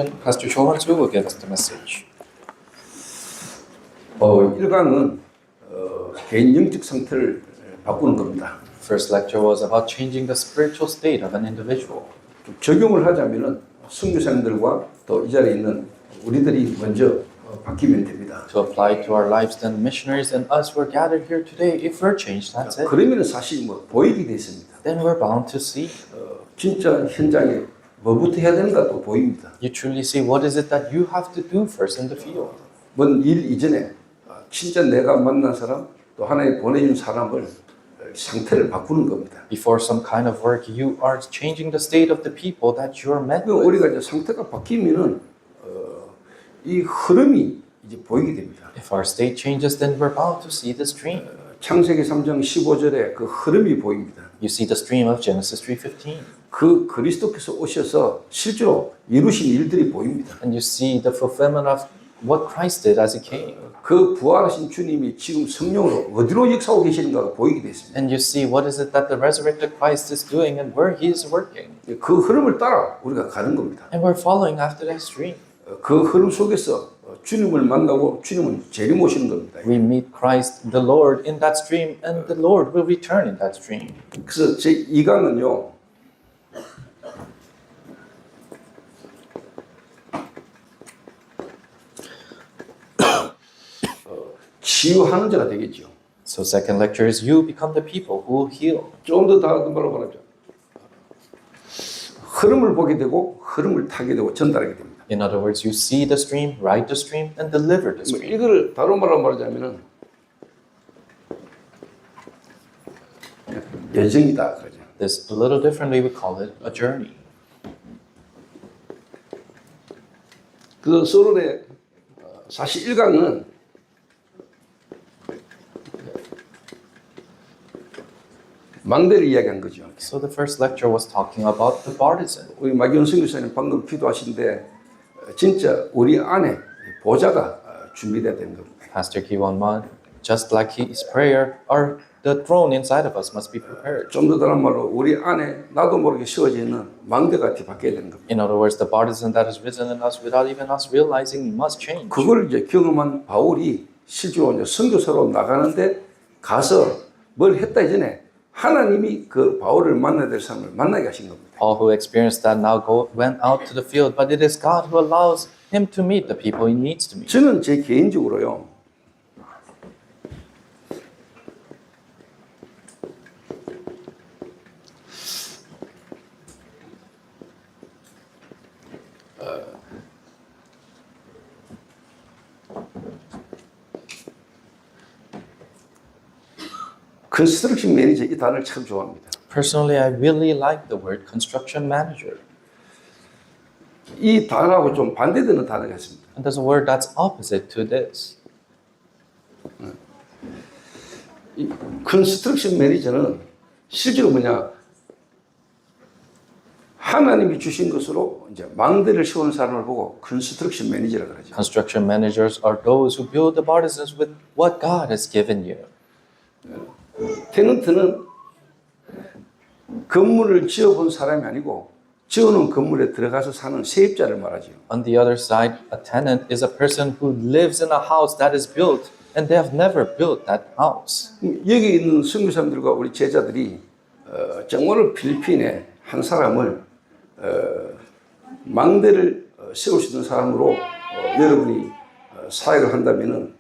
Pastor Cho Hwan-soo will give us the message. 1강은 개인 영적 상태를 바꾸는 겁니다. First lecture was about changing the spiritual state of an individual. 좀 적용을 하자면은 선교사님들과 또 이 자리에 있는 우리들이 먼저 바뀌면 됩니다. To apply to our lives, then missionaries and us were gathered here today. If we're changed, that's it. 그러면 사실 보이게 됐습니다. Then we're bound to see. 진짜 현장에 뭐부터 해야 되는가 또 보입니다. You truly see what is it that you have to do first in the field. 뭔 일 이전에 진짜 내가 만난 사람 또 하나님 보내준 사람을 상태를 바꾸는 겁니다. Before some kind of work, you are changing the state of the people that you are met with. 우리가 이제 상태가 바뀌면은 이 흐름이 이제 보이게 됩니다. If our state changes, then we're bound to see the stream. 창세기 3장 15절에 그 흐름이 보입니다. You see the stream of Genesis 3:15. 그 그리스도께서 오셔서 실제로 이루신 일들이 보입니다. And you see the fulfillment of what Christ did as He came. 그 부활하신 주님이 지금 성령으로 어디로 역사하고 계시는가가 보이게 됐습니다. And you see what is it that the resurrected Christ is doing and where He is working. 그 흐름을 따라 우리가 가는 겁니다. And we're following after that stream. 그 흐름 속에서 주님을 만나고 주님은 재림오시는 겁니다. We meet Christ, the Lord, in that stream, and the Lord will return in that stream. 그래서 제 2강은요. 치유하는 자가 되겠죠. So second lecture is you become the people who will heal. 좀 더 다른 말로 말하죠. 흐름을 보게 되고 흐름을 타게 되고 전달하게 됩니다. In other words, you see the stream, ride the stream, and deliver the stream. 이걸 다른 말로 말하자면은 여정이다 그러죠. This a little differently we call it a journey. 그 서론의 사실 1강은 망대를 이야기한 거죠. So the first lecture was talking about the partisan. 우리 마기훈 선교사님 방금 기도하신데 진짜 우리 안에 보좌가 준비돼야 되는 겁니다. Pastor Ki Won-man, just like his prayer, the throne inside of us must be prepared. 좀 더 다른 말로 우리 안에 나도 모르게 씌워져 있는 망대가 바뀌어야 되는 겁니다. In other words, the partisan that is risen in us without even us realizing must change. 그걸 이제 경험한 바울이 실제로 이제 선교사로 나가는데 가서 뭘 했다 이전에 하나님이 그 바울을 만나야 될 사람을 만나게 하신 겁니다. All who experienced that now went out to the field, but it is God who allows him to meet the people he needs to meet. 저는 제 개인적으로요. 컨스트럭션 매니저 이 단어를 참 좋아합니다. Personally, I really like the word construction manager. 이 단어하고 좀 반대되는 단어가 있습니다. And there's a word that's opposite to this. 이 컨스트럭션 매니저는 실제로 뭐냐? 하나님이 주신 것으로 이제 망대를 세우는 사람을 보고 컨스트럭션 매니저라고 그러죠. Construction managers are those who build the partisans with what God has given you. 테넌트는 건물을 지어본 사람이 아니고 지어놓은 건물에 들어가서 사는 세입자를 말하죠. On the other side, a tenant is a person who lives in a house that is built and they have never built that house. 여기 있는 선교사님들과 우리 제자들이 정말로 필리핀에 한 사람을 망대를 세울 수 있는 사람으로 여러분이 사역을 한다면은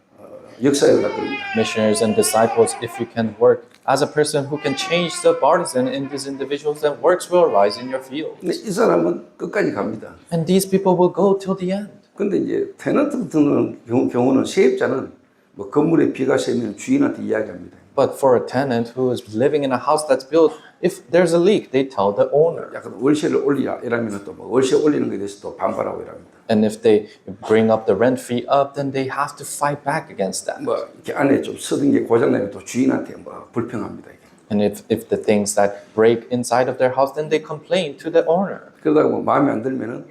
역사에 갈 겁니다. Missionaries and disciples, if you can work as a person who can change the partisan in these individuals, then works will arise in your field. 근데 이 사람은 끝까지 갑니다. And these people will go till the end. 근데 이제 테넌트 같은 경우는 세입자는 뭐 건물에 비가 새면 주인한테 이야기합니다. But for a tenant who is living in a house that's built, if there's a leak, they tell the owner. 약간 월세를 올리라 이러면 또 뭐 월세 올리는 것에 대해서 또 반발하고 이랍니다. And if they bring up the rent fee up, then they have to fight back against that. 뭐 이렇게 안에 좀 쓰던 게 고장나면 또 주인한테 뭐 불평합니다. 이게. And if the things that break inside of their house, then they complain to the owner. 그러다가 뭐 마음에 안 들면은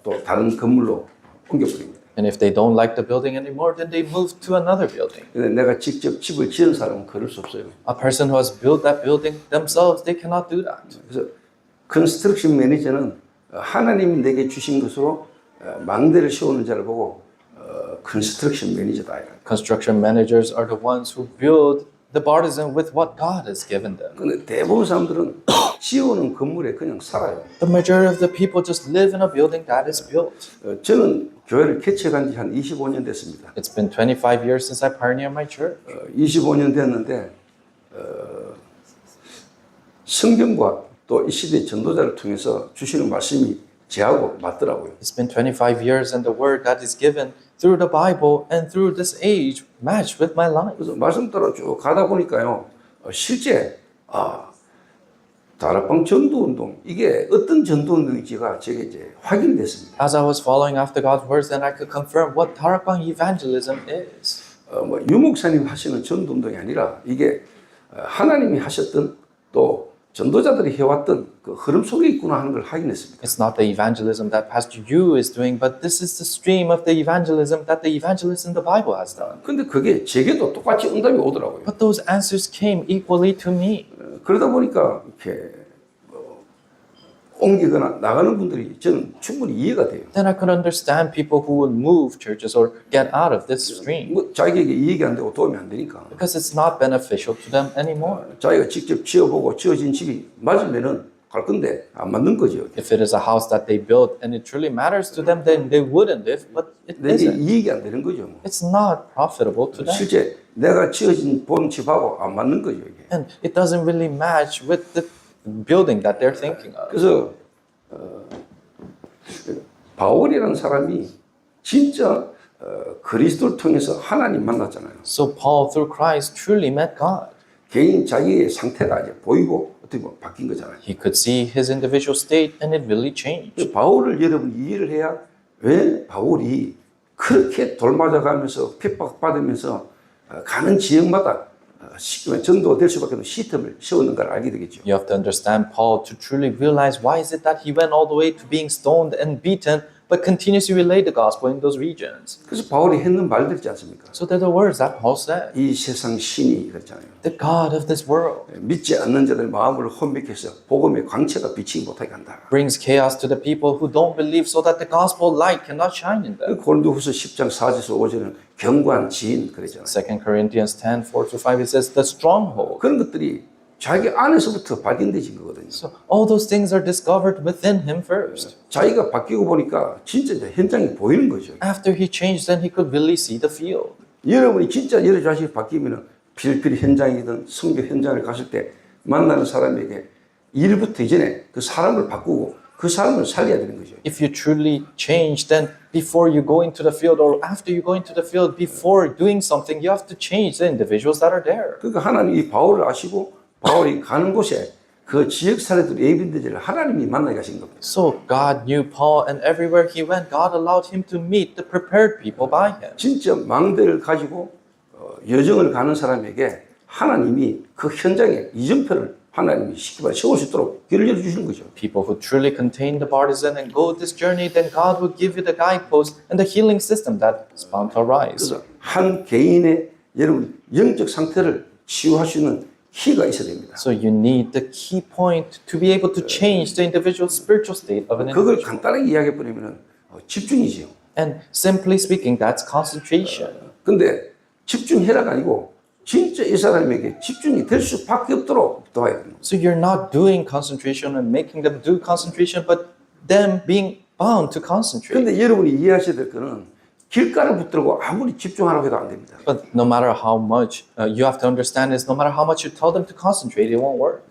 또 다른 건물로 옮겨버립니다. And if they don't like the building anymore, then they move to another building. 근데 내가 직접 집을 지은 사람은 그럴 수 없어요. A person who has built that building themselves, they cannot do that. 그래서 컨스트럭션 매니저는 하나님이 내게 주신 것으로 망대를 세우는 자를 보고 컨스트럭션 매니저다. Construction managers are the ones who build the partisan with what God has given them. 근데 대부분 사람들은 지어오는 건물에 그냥 살아요. The majority of the people just live in a building that is built. 저는 교회를 개척한 지 한 25년 됐습니다. It's been 25 years since I pioneered my church. 25년 됐는데 성경과 또 이 시대의 전도자를 통해서 주시는 말씀이 제하고 맞더라고요. It's been 25 years and the word that is given through the Bible and through this age matched with my life. 그래서 말씀 따라 쭉 가다 보니까요, 실제 다락방 전도운동 이게 어떤 전도운동인지가 제게 이제 확인됐습니다. As I was following after God's words, then I could confirm what Tarakbang evangelism is. 유목사님 하시는 전도운동이 아니라 이게 하나님이 하셨던 또 전도자들이 해왔던 그 흐름 속에 있구나 하는 걸 확인했습니다. It's not the evangelism that Pastor Yu is doing, but this is the stream of the evangelism that the evangelists in the Bible has done. 근데 그게 제게도 똑같이 응답이 오더라고요. But those answers came equally to me. 그러다 보니까 이렇게 옮기거나 나가는 분들이 저는 충분히 이해가 돼요. Then I could understand people who would move churches or get out of this stream 자기에게 이익이 안 되고 도움이 안 되니까. because it's not beneficial to them anymore. 자기가 직접 지어보고 지어진 집이 맞으면은 갈 건데 안 맞는 거죠. If it is a house that they built and it truly matters to them, then they wouldn't live, but it 내게 isn't. 이익이 안 되는 거죠. It's not profitable to them. 실제 내가 지어진 본 집하고 안 맞는 거죠. 이게. And it doesn't really match with the building that they're thinking of. 그래서 바울이라는 사람이 진짜 그리스도를 통해서 하나님 만났잖아요. So Paul, through Christ, truly met God. 개인 자기의 상태가 이제 보이고 어떻게 보면 바뀐 거잖아요. He could see his individual state and it really changed. 바울을 여러분 이해를 해야 왜 바울이 그렇게 돌맞아가면서 핍박받으면서 가는 지역마다 전도가 될 수밖에 없는 시스템을 세웠는가를 알게 되겠죠. You have to understand Paul to truly realize why is it that he went all the way to being stoned and beaten but continues to relay the gospel in those regions. 그래서 바울이 했는 말들 있지 않습니까? So they're the words that Paul said. 이 세상 신이 그랬잖아요. The God of this world 믿지 않는 자들 마음을 혼미케 해서 복음의 광채가 비치지 못하게 한다. brings chaos to the people who don't believe so that the gospel light cannot shine in them. 고린도후서 10장 4절에서 5절은 견고한 지인 그랬잖아요. 2 Corinthians 10, 4-5 it says the stronghold. 그런 것들이 자기 안에서부터 발견되진 거거든요. So all those things are discovered within him first. 자기가 바뀌고 보니까 진짜 이제 현장이 보이는 거죠. After he changed, then he could really see the field. 여러분이 진짜 여러 자식이 바뀌면은 필필 현장이든 선교 현장을 갔을 때 만나는 사람에게 일부터 이전에 그 사람을 바꾸고 그 사람을 살려야 되는 거죠. If you truly change, then before you go into the field or after you go into the field, before doing something, you have to change the individuals that are there. 그러니까 하나님이 바울을 아시고 바울이 가는 곳에 그 지역 사례들 예비인들을 하나님이 만나게 하신 겁니다. So God knew Paul, and everywhere he went, God allowed him to meet the prepared people by him. 진짜 망대를 가지고 여정을 가는 사람에게 하나님이 그 현장에 이정표를 하나님이 쉽게 말해 세울 수 있도록 길을 열어주시는 거죠. People who truly contain the partisan and go this journey, then God will give you the guidepost and the healing system that's bound to arise. 그래서 한 개인의 여러분 영적 상태를 치유할 수 있는 키가 있어야 됩니다. So you need the key point to be able to change the individual spiritual state of an 그걸 individual. 간단하게 이야기해 버리면 집중이지요. And simply speaking, that's concentration. 근데 집중해라가 아니고 진짜 이 사람에게 집중이 될 수밖에 없도록 도와야 됩니다. So you're not doing concentration and making them do concentration, but them being bound to concentrate. 근데 여러분이 이해하셔야 될 거는 길가를 붙들고 아무리 집중하라고 해도 안 됩니다. But no matter how much, you have to understand is no matter how much you tell them to concentrate, it won't work.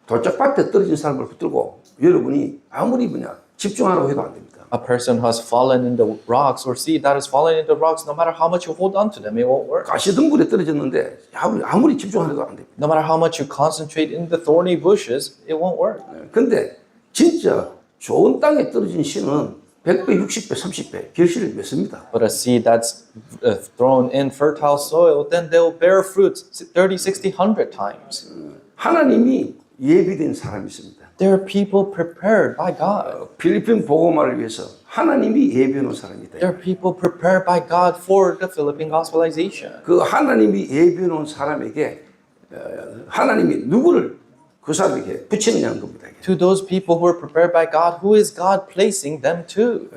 돌짝밭에 떨어진 사람을 붙들고 여러분이 아무리 집중하라고 해도 안 됩니다. A person who has fallen in the rocks or seed that has fallen in the rocks, no matter how much you hold on to them, it won't work. 가시덤불에 떨어졌는데 아무리 집중하려도 안 됩니다. No matter how much you concentrate in the thorny bushes, it won't work. 근데 진짜 좋은 땅에 떨어진 씨는 100배, 60배, 30배 결실을 맺습니다. But a seed that's thrown in fertile soil, then they'll bear fruits 30, 60, 100 times. 하나님이 예비된 사람이 있습니다. There are people prepared by God. 필리핀 복음화를 위해서 하나님이 예비해 놓은 사람이다. There are people prepared by God for the Philippine gospelization. 그 하나님이 예비해 놓은 사람에게 하나님이 누구를 그 사람에게 붙이느냐는 겁니다. to those people who are prepared by God, who is God placing them to?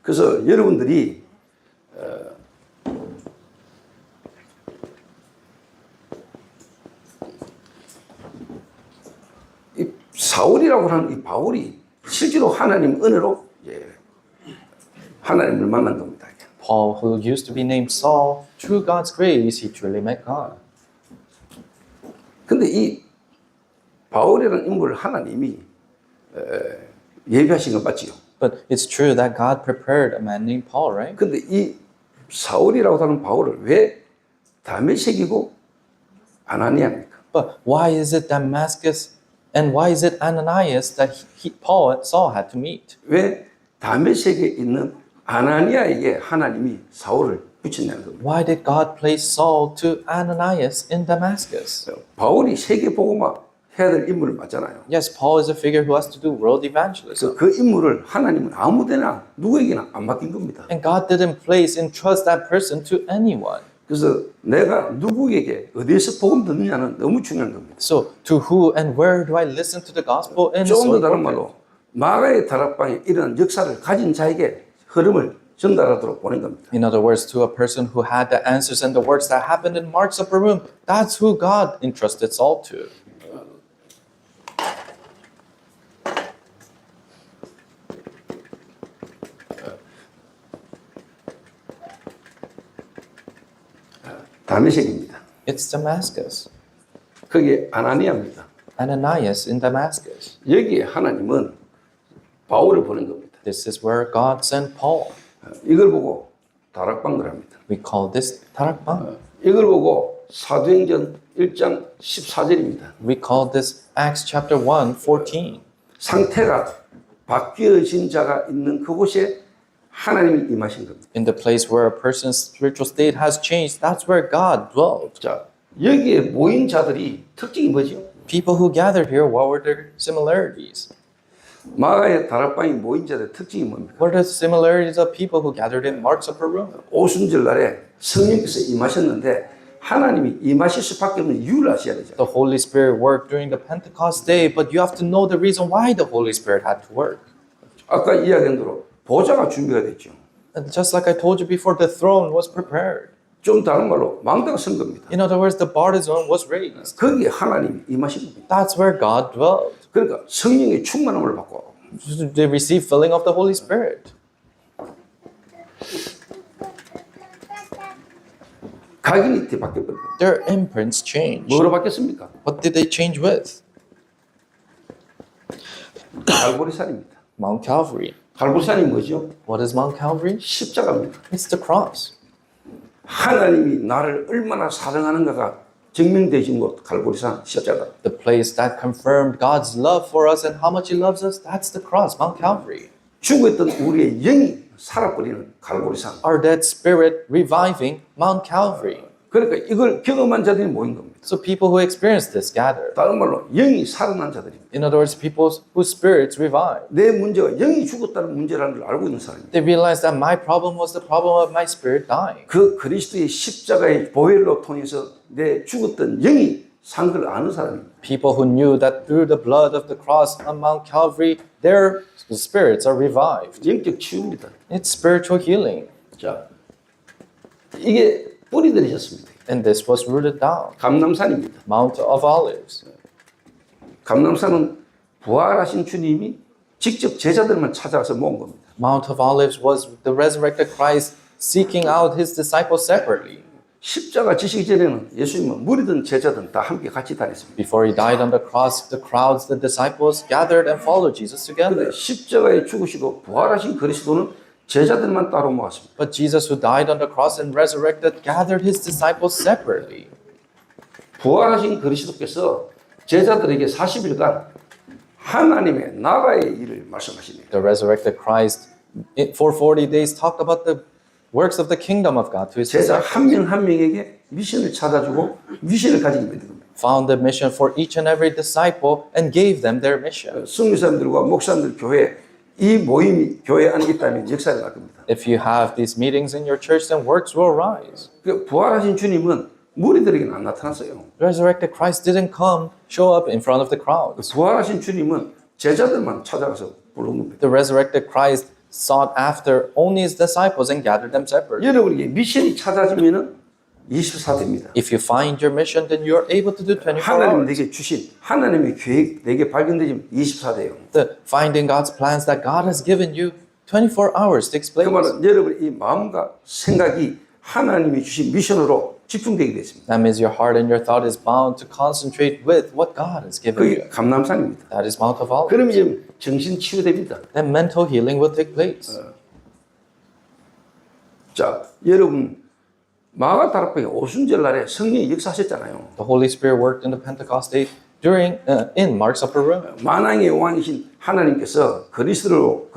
그래서 여러분들이 이 사울이라고 하는 이 바울이 실제로 하나님 은혜로 하나님을 만난 겁니다. Paul, who used to be named Saul, through God's grace, he truly met God. 근데 이 바울이라는 인물을 하나님이 예비하신 건 맞지요. But it's true that God prepared a man named Paul, right? 근데 이 사울이라고 하는 바울을 왜 다메섹이고 아나니아입니까? But why is it Damascus and why is it Ananias that Saul had to meet? 왜 다메섹에 있는 아나니아에게 하나님이 사울을 붙였냐는 겁니다. Why did God place Saul to Ananias in Damascus? 바울이 세계 복음화 해야 될 인물을 맞잖아요. Yes, Paul is a figure who has to do world evangelism. 그 인물을 하나님은 아무데나 누구에게나 안 맡긴 겁니다. And God didn't place and trust that person to anyone. 그래서 내가 누구에게 어디에서 복음 듣느냐는 너무 중요한 겁니다. So to who and where do I listen to the gospel? And 조금 so 더 다른 important. 말로 마가의 다락방에 이런 역사를 가진 자에게 흐름을 전달하도록 보낸 겁니다. In other words, to a person who had the answers and the works that happened in Mark's upper room, that's who God entrusted Saul to. 다메섹입니다. It's Damascus. 거기에 아나니아입니다. Ananias in Damascus. 여기에 하나님은 바울을 보낸 겁니다. This is where God sent Paul. 이걸 보고 다락방을 합니다. We call this tarakban. 이걸 보고 사도행전 1장 14절입니다. We call this Acts chapter 1, 14. 상태가 바뀌어진 자가 있는 그곳에 하나님이 임하신 겁니다. In the place where a person's spiritual state has changed, that's where God dwelled. 자, 여기에 모인 자들이 특징이 뭐죠? People who gathered here, what were their similarities? 마가의 다락방에 모인 자들의 특징이 뭡니까? What are the similarities of people who gathered in Mark's upper room? 오순절 날에 성령께서 임하셨는데 하나님이 임하실 수밖에 없는 이유를 아셔야 되죠. The Holy Spirit worked during the Pentecost day, but you have to know the reason why the Holy Spirit had to work. 아까 이야기한 대로 보좌가 준비가 됐죠. And just like I told you before, the throne was prepared. 좀 다른 말로 망대가 선 겁니다. In other words, the baptism was raised. 거기에 하나님이 임하신 겁니다. That's where God dwelled. 그러니까 성령의 충만함을 받고 They received filling of the Holy Spirit. 각인이 바뀌어버린 겁니다. Their imprints changed. 뭐로 바뀌었습니까? What did they change with? 갈보리산입니다. Mount Calvary. 갈보리산이 뭐죠? What is Mount Calvary? 십자가입니다. It's the cross. 하나님이 나를 얼마나 사랑하는가가 증명되신 곳 갈보리산 십자가. The place that confirmed God's love for us and how much He loves us, that's the cross, Mount Calvary. 죽었던 우리의 영이 살아버리는 갈보리산. Our dead spirit reviving Mount Calvary. 그러니까 이걸 경험한 자들이 모인 겁니다. So people who experienced this gathered. 다른 말로 영이 살아난 자들입니다. In other words, people whose spirits revived. 내 문제가 영이 죽었다는 문제라는 걸 알고 있는 사람입니다. They realized that my problem was the problem of my spirit dying. 그 그리스도의 십자가의 보혈로 통해서 내 죽었던 영이 산 걸 아는 사람입니다. People who knew that through the blood of the cross on Mount Calvary, their spirits are revived. 영적 치유입니다. It's spiritual healing. 자, 이게 뿌리 들이셨습니다. And this was rooted down. 감람산입니다. Mount of Olives. 감람산은 부활하신 주님이 직접 제자들만 찾아가서 모은 겁니다. Mount of Olives was the resurrected Christ seeking out his disciples separately. 십자가 지시기 전에는 예수님은 무리든 제자든 다 함께 같이 다녔습니다. Before he died on the cross, the crowds, the disciples gathered and followed Jesus together. 그런데 십자가에 죽으시고 부활하신 그리스도는 제자들만 따로 모았습니다. But Jesus, who died on the cross and resurrected, gathered his disciples separately. 부활하신 그리스도께서 제자들에게 40일간 하나님의 나라의 일을 말씀하십니다. The resurrected Christ, for 40 days, talked about the works of the kingdom of God to his 제자 disciples. 한 명 한 명에게 미션을 찾아주고 미션을 가지게 만든 겁니다. Found the mission for each and every disciple and gave them their mission. 성교사님들과 목사님들 교회 이 모임이 교회 안에 있다면 역사가 날 겁니다. If you have these meetings in your church, then works will rise. 그 부활하신 주님은 무리들에게는 안 나타났어요. Resurrected Christ didn't come, show up in front of the crowds. 부활하신 주님은 제자들만 찾아가서 부른 겁니다. The resurrected Christ sought after only his disciples and gathered them separately. 여러분에게 미션이 찾아지면은 24대입니다. If you find your mission, then you are able to do 24 하나님 hours. 내게 주신 하나님의 계획 내게 발견되지면 24대예요. The finding God's plans that God has given you, 24 hours takes 그 place. 말은 여러분의 이 마음과 생각이 하나님이 주신 미션으로 집중되게 됐습니다. That means your heart and your thought is bound to concentrate with what God has given you. 그게 감람산입니다. That is Mount of Olives. 그러면 지금 정신 치유됩니다. Then mental healing will take place. 자, 여러분 마가다락방에 오순절 날에 성령이 역사하셨잖아요. The Holy Spirit worked in the Pentecost day during in Mark's upper room. 만왕의 왕이신 하나님께서 그리스도로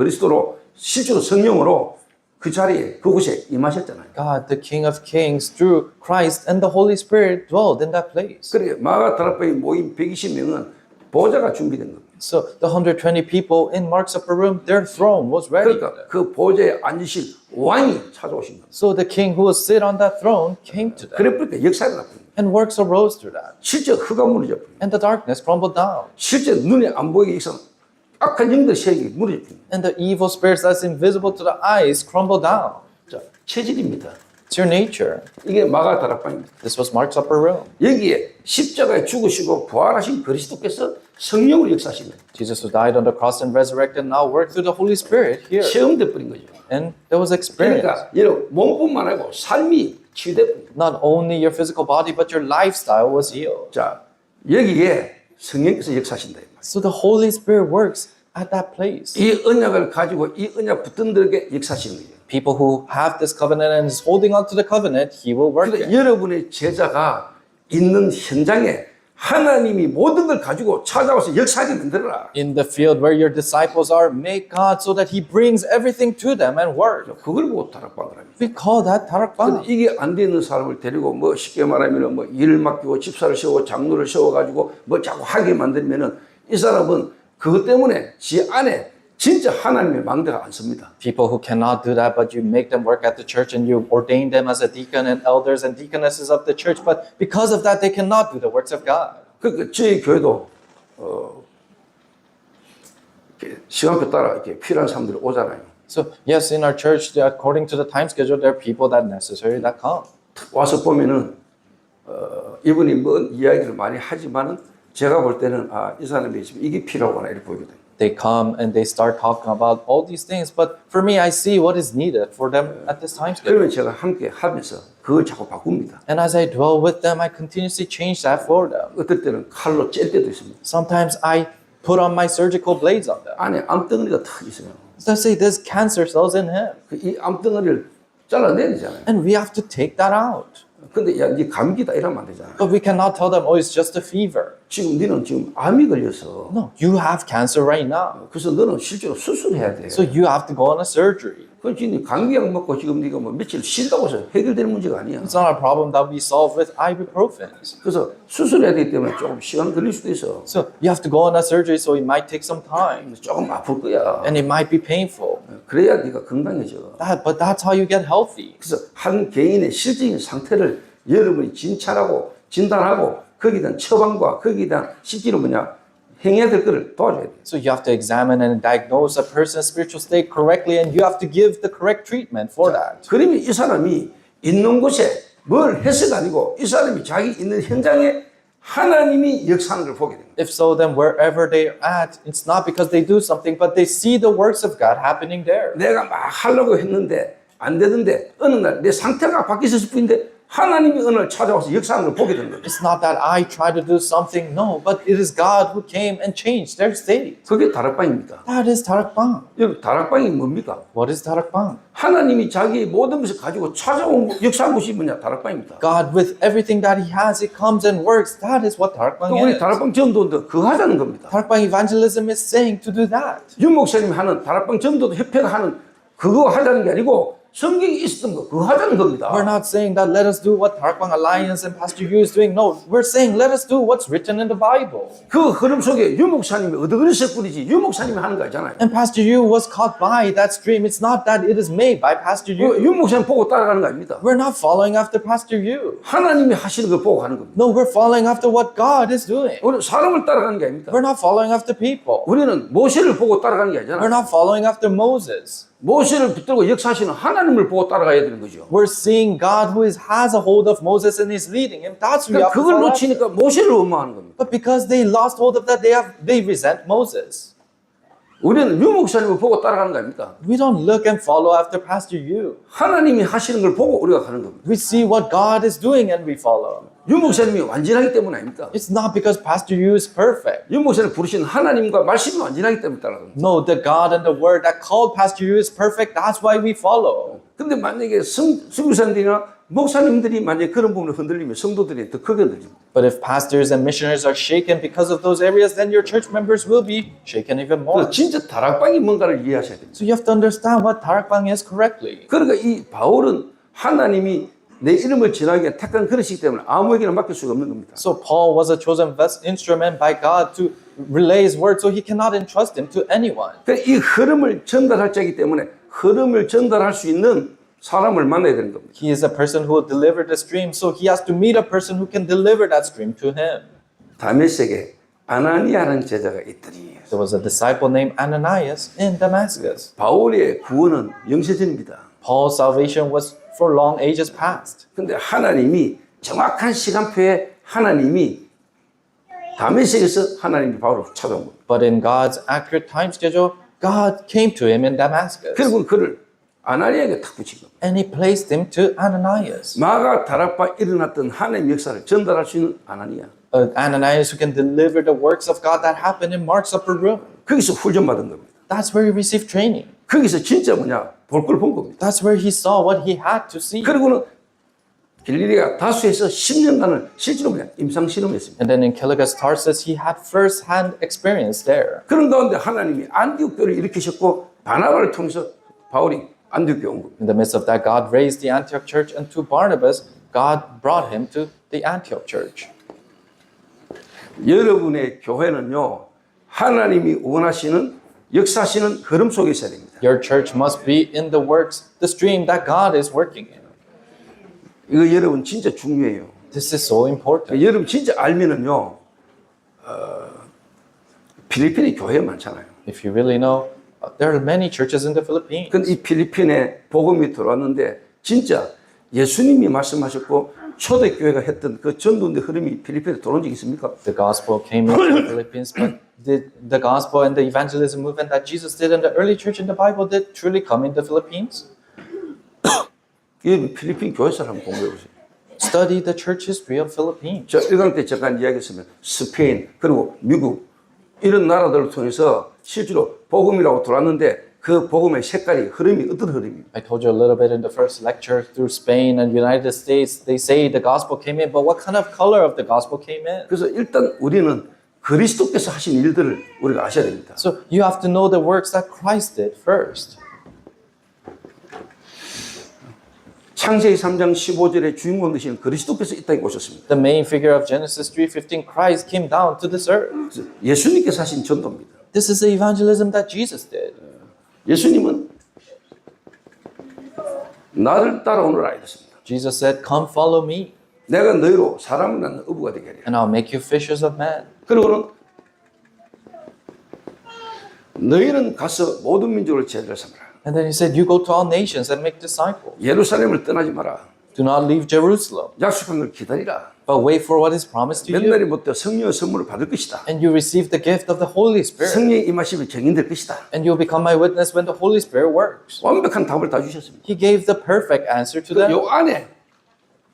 실제로 성령으로 그 자리에 그곳에 임하셨잖아요. God, the King of Kings, through Christ and the Holy Spirit dwelled in that place. 그래 마가다락방에 모인 120명은 보좌가 준비된 겁니다. So the 120 people in Mark's upper room, their throne was ready. 그러니까 그 보좌에 앉으실 왕이 찾아오신 겁니다. So the king who would sit on that throne came to them. 그래버리니까 역사가 나쁩니다. And works arose through that. 실제 흑암 무너졌습니다. And the darkness crumbled down. 실제 눈에 안 보이게 역사 악한 영들 세력이 무너졌습니다. And the evil spirits that's invisible to the eyes crumbled down. 자, 체질입니다. It's your nature. 이게 마가다락방입니다. This was Mark's upper room. 여기에 십자가에 죽으시고 부활하신 그리스도께서 성령으로 역사하십니다. Jesus who died on the cross and resurrected now worked through the Holy Spirit here. 체험돼 버린 거죠. And there was experience. 그러니까 여러분 몸뿐만 아니고 삶이 치유돼 버린 거예요. Not only your physical body, but your lifestyle was healed. 자, 여기에 성령께서 역사하신다. So the Holy Spirit works at that place. 이 언약을 가지고 이 언약 붙은 들에게 역사하시는 거예요. People who have this covenant and is holding on to the covenant, He will work 그러니까 it. 여러분의 제자가 있는 현장에 하나님이 모든 걸 가지고 찾아와서 역사하게 만들어라. In the field where your disciples are, make God so that He brings everything to them and work. 그걸 보고 타락방을 합니다. We call that tarakbang. 근데 이게 안 되는 사람을 데리고 뭐 쉽게 말하면 뭐 일을 맡기고 집사를 세우고 장로를 세워가지고 뭐 자꾸 하게 만들면은 이 사람은 그것 때문에 지 안에 진짜 하나님의 망대가 안 섭니다. People who cannot do that, but you make them work at the church and you ordain them as a deacon and elders and deaconesses of the church, but because of that, they cannot do the works of God. 그러니까 저희 교회도 이렇게 시간표 따라 이렇게 필요한 사람들이 오잖아요. So yes, in our church, according to the time schedule, there are people that necessary that come. 와서 보면은 이분이 뭔 이야기를 많이 하지만은 제가 볼 때는 이 사람이 지금 이게 필요하구나 이렇게 보이거든요. They come and they start talking about all these things, but for me, I see what is needed for them at this time schedule. 그러면 제가 함께 하면서 그걸 자꾸 바꿉니다. And as I dwell with them, I continuously change that for them. 어떨 때는 칼로 찔 때도 있습니다. Sometimes I put on my surgical blades on them. 안에 암덩어리가 탁 있어요. Let's say there's cancer cells in him, 이 암덩어리를 잘라내야 되잖아요. and we have to take that out. 근데 야, 네 감기다 이러면 안 되잖아요. But we cannot tell them, oh, it's just a fever. 지금 너는 지금 암이 걸려서 No, you have cancer right now. 그래서 너는 실제로 수술해야 돼. So you have to go on a surgery. 그렇지, 네 감기약 먹고 지금 네가 뭐 며칠 쉰다고 해서 해결되는 문제가 아니야. It's not a problem that we solve with ibuprofen. 그래서 수술해야 되기 때문에 조금 시간 걸릴 수도 있어. So you have to go on a surgery, so it might take some time, 조금 아플 거야. and it might be painful. 그래야 네가 건강해져. But that's how you get healthy. 그래서 한 개인의 실질적인 상태를 여러분이 진찰하고 진단하고 거기에 대한 처방과 거기에 대한 실제로 행해야 될 것을 도와줘야 돼. So you have to examine and diagnose a person's spiritual state correctly, and you have to give the correct treatment for that. 그러면 이 사람이 있는 곳에 뭘 해서가 아니고 이 사람이 자기 있는 현장에 하나님이 역사하는 걸 보게 됩니다. If so, then wherever they're at, it's not because they do something, but they see the works of God happening there. 내가 막 하려고 했는데 안 되던데 어느 날 내 상태가 바뀌었을 뿐인데 하나님이 어느 날 찾아와서 역사하는 걸 보게 된 거예요. It's not that I try to do something, no, but it is God who came and changed their state. 그게 다락방입니다. That is tarakbang. 여러분 다락방이 뭡니까? What is tarakbang? 하나님이 자기의 모든 것을 가지고 찾아온 역사한 곳이 뭐냐? 다락방입니다. God, with everything that He has, He comes and works. That is what 또 tarakbang 우리 is. 다락방 전도도 그거 하자는 겁니다. Tarakbang evangelism is saying to do that. 윤 목사님이 하는 다락방 전도도 협회가 하는 그거 하자는 게 아니고 성경에 있었던 거 그거 하자는 겁니다. We're not saying that let us do what Tarakbang Alliance and Pastor Yu is doing. No, we're saying let us do what's written in the Bible. 그 흐름 속에 유 목사님이 얻어그렸을 뿐이지 유 목사님이 하는 거 아니잖아요. And Pastor Yu was caught by that stream. It's not that it is made by Pastor Yu. 유 목사님 보고 따라가는 거 아닙니다. We're not following after Pastor Yu. 하나님이 하시는 걸 보고 가는 겁니다. No, we're following after what God is doing. 우리는 사람을 따라가는 게 아닙니다. We're not following after people. 우리는 모세를 보고 따라가는 게 We're 아니잖아요. not following after Moses. 모세를 붙들고 역사하시는 하나님을 보고 따라가야 되는 거죠. We're seeing God who has a hold of Moses and is leading him. That's who we have to 그걸 follow after. 놓치니까 모세를 원망하는 겁니다. But because they lost hold of that, they resent Moses. 우리는 유 목사님을 보고 따라가는 거 아닙니까? We don't look and follow after Pastor Yu. 하나님이 하시는 걸 보고 우리가 가는 겁니다. We see what God is doing and we follow. 유 목사님이 완전하기 때문 아닙니까? It's not because Pastor Yu is perfect. 유 목사님 부르신 하나님과 말씀이 완전하기 때문에 따라가는 겁니다. No, the God and the Word that called Pastor Yu is perfect. That's why we follow. 근데 만약에 선교사님들이나 목사님들이 만약에 그런 부분을 흔들리면 성도들이 더 크게 흔들립니다. But if pastors and missionaries are shaken because of those areas, then your church members will be shaken even more. 그래서 진짜 다락방이 뭔가를 이해하셔야 됩니다. So you have to understand what Tarakbang is correctly. 그러니까 이 바울은 하나님이 내 이름을 전하기에 택한 그릇이기 때문에 아무에게나 맡길 수가 없는 겁니다. So Paul was a chosen instrument by God to relay his word, so he cannot entrust him to anyone. 그러니까 이 흐름을 전달할 자이기 때문에 흐름을 전달할 수 있는 사람을 만나야 되는 겁니다. He is a person who will deliver the stream, so he has to meet a person who can deliver that stream to him. 다메섹에 아나니아라는 제자가 있더니 There was a disciple named Ananias in Damascus. 바울의 구원은 영세전입니다. Paul's salvation was for long ages past. 근데 하나님이 정확한 시간표에 하나님이 다메섹에서 하나님이 바울을 찾아온 겁니다. But in God's accurate time schedule, God came to him in Damascus. 결국 그를 아나니아에게 탁 붙인 겁니다. And he placed him to Ananias. 마가 다락바 일어났던 하나님의 역사를 전달할 수 있는 아나니아. Ananias who can deliver the works of God that happened in Mark's upper room. 거기서 훈련 받은 겁니다. That's where he received training. 거기서 진짜 뭐냐 볼 걸 본 겁니다. That's where he saw what he had to see. 그리고는 길리리아 다수에서 10년간을 실제로 그냥 임상 실험했습니다. And then in Kiligas Tarsus, he had first-hand experience there. 그런 가운데 하나님이 안디옥 교회를 일으키셨고 바나바를 통해서 바울이 안디옥에 온 겁니다. In the midst of that, God raised the Antioch church, and to Barnabas, God brought him to the Antioch church. 여러분의 교회는요 하나님이 원하시는 역사하시는 흐름 속에 있어야 됩니다. Your church must be in the works, the stream that God is working in. 이거 여러분 진짜 중요해요. This is so important. 여러분 진짜 알면은요 필리핀에 교회 많잖아요. If you really know, there are many churches in the Philippines. 근데 이 필리핀에 복음이 들어왔는데 진짜 예수님이 말씀하셨고 초대교회가 했던 그 전도의 흐름이 필리핀에 들어온 적이 있습니까? The gospel came into the Philippines, but did the gospel and the evangelism movement that Jesus did in the early church in the Bible did truly come in the Philippines? 이 필리핀 교회사를 한번 공부해 보세요. Study the church history of Philippines. 저 1강 때 잠깐 이야기했으면 스페인 그리고 미국 이런 나라들을 통해서 실제로 복음이라고 들어왔는데 그 복음의 색깔이 흐름이 어떤 흐름입니까? I told you a little bit in the first lecture through Spain and United States. They say the gospel came in, but what kind of color of the gospel came in? 그래서 일단 우리는 그리스도께서 하신 일들을 우리가 아셔야 됩니다. So you have to know the works that Christ did first. 창세기 3장 15절에 주인공 되시는 그리스도께서 이 땅에 오셨습니다. The main figure of Genesis 3:15, Christ came down to this earth. 예수님께서 하신 전도입니다. This is the evangelism that Jesus did. 예수님은 나를 따라오너라 이랬습니다. Jesus said, "Come follow me, 내가 너희로 사람을 낳는 어부가 되게 하리라. and I'll make you fishers of men." 그리고는 너희는 가서 모든 민족을 제자를 삼으라. And then he said, "You go to all nations and make disciples. 예루살렘을 떠나지 마라. Do not leave Jerusalem, 약속한 걸 기다리라. but wait for what is promised to 몇 you. 날이 못 되어 성령의 선물을 받을 것이다. And you receive the gift of the Holy Spirit, 성령의 임하심이 증인될 것이다. and you'll become my witness when the Holy Spirit works." 완벽한 답을 다 주셨습니다. He gave the perfect answer to them. 요 안에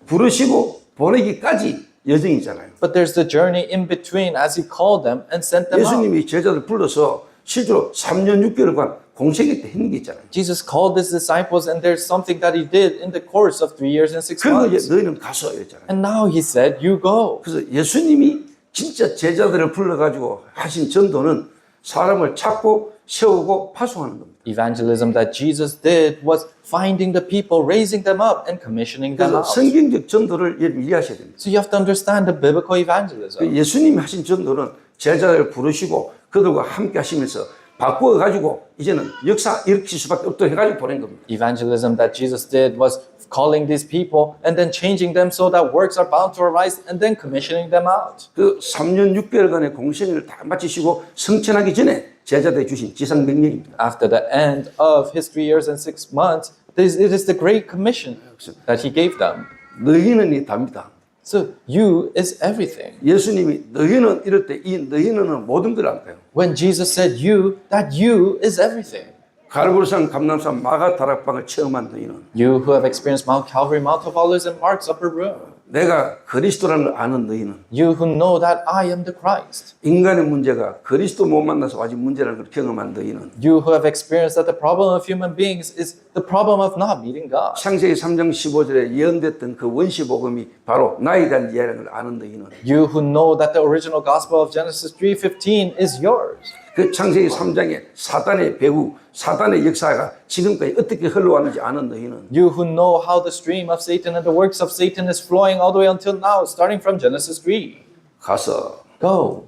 부르시고 보내기까지 여정이잖아요. But there's the journey in between as he called them and sent them out. 예수님이 제자들 불러서 실제로 3년 6개월간 공생애 때 했는 게 있잖아요. Jesus called his disciples, and there's something that he did in the course of 3 years and 6 그리고 months. 너희는 가서 이랬잖아요. And now he said, "You go." 그래서 예수님이 진짜 제자들을 불러가지고 하신 전도는 사람을 찾고 세우고 파송하는 겁니다. Evangelism that Jesus did was finding the people, raising them up, and commissioning them 그래서 out. 성경적 전도를 여러분 이해하셔야 됩니다. So you have to understand the biblical evangelism. 예수님이 하신 전도는 제자를 부르시고 그들과 함께 하시면서 바꾸어 가지고 이제는 역사 일으킬 수밖에 없도록 해가지고 보낸 겁니다. Evangelism that Jesus did was calling these people and then changing them so that works are bound to arise and then commissioning them out. 그 3년 6개월간의 공생을 다 마치시고 성천하기 전에 제자들에게 주신 지상 명령입니다. After the end of his 3 years and 6 months, it is the Great Commission that he gave them. 너희는 이 답니다. So you is everything. 예수님이 너희는 이럴 때 이 너희는 모든 걸 알까요? When Jesus said you, that you is everything. 갈보리산 감람산 마가 다락방을 체험한 너희는 You who have experienced Mount Calvary, Mount of Olives, and Mark's upper room. 내가 그리스도라는 걸 아는 너희는 You who know that I am the Christ. 인간의 문제가 그리스도 못 만나서 아직 문제라는 걸 경험한 너희는 You who have experienced that the problem of human beings is the problem of not meeting God. 창세기 3장 15절에 예언됐던 그 원시 복음이 바로 나에 대한 이야기를 아는 너희는 You who know that the original gospel of Genesis 3:15 is yours. 그 창세기 3장에 사단의 배후, 사단의 역사가 지금까지 어떻게 흘러왔는지 아는 너희는 You who know how the stream of Satan and the works of Satan is flowing all the way until now, starting from Genesis 3. 가서 Go,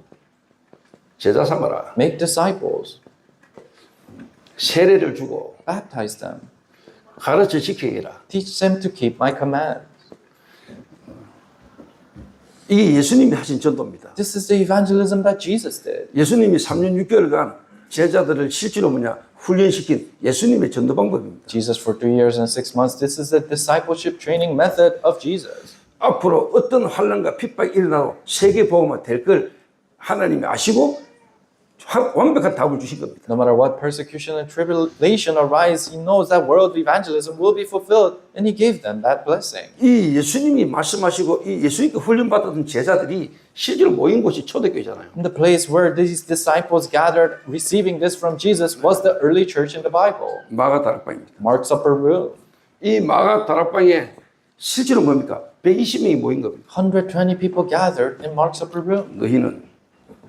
제자 삼아라. make disciples, 세례를 주고 baptize them, 가르쳐 지키게 해라. teach them to keep my commands. 이게 예수님이 하신 전도입니다. This is the evangelism that Jesus did. 예수님이 3년 6개월간 제자들을 실제로 훈련시킨 예수님의 전도 방법입니다. Jesus for 3 years and 6 months. This is the discipleship training method of Jesus. 앞으로 어떤 환난과 핍박이 일어나도 세계 보호만 될 걸 하나님이 아시고 완벽한 답을 주신 겁니다. No matter what persecution and tribulation arise, he knows that world evangelism will be fulfilled, and he gave them that blessing. 이 예수님이 말씀하시고 이 예수님께 훈련받았던 제자들이 실제로 모인 곳이 초대교회잖아요. And the place where these disciples gathered, receiving this from Jesus, was the early church in the Bible. 마가 다락방입니다. Mark's upper room. 이 마가 다락방에 실제로 뭡니까? 120명이 모인 겁니다. 120 people gathered in Mark's upper room. 너희는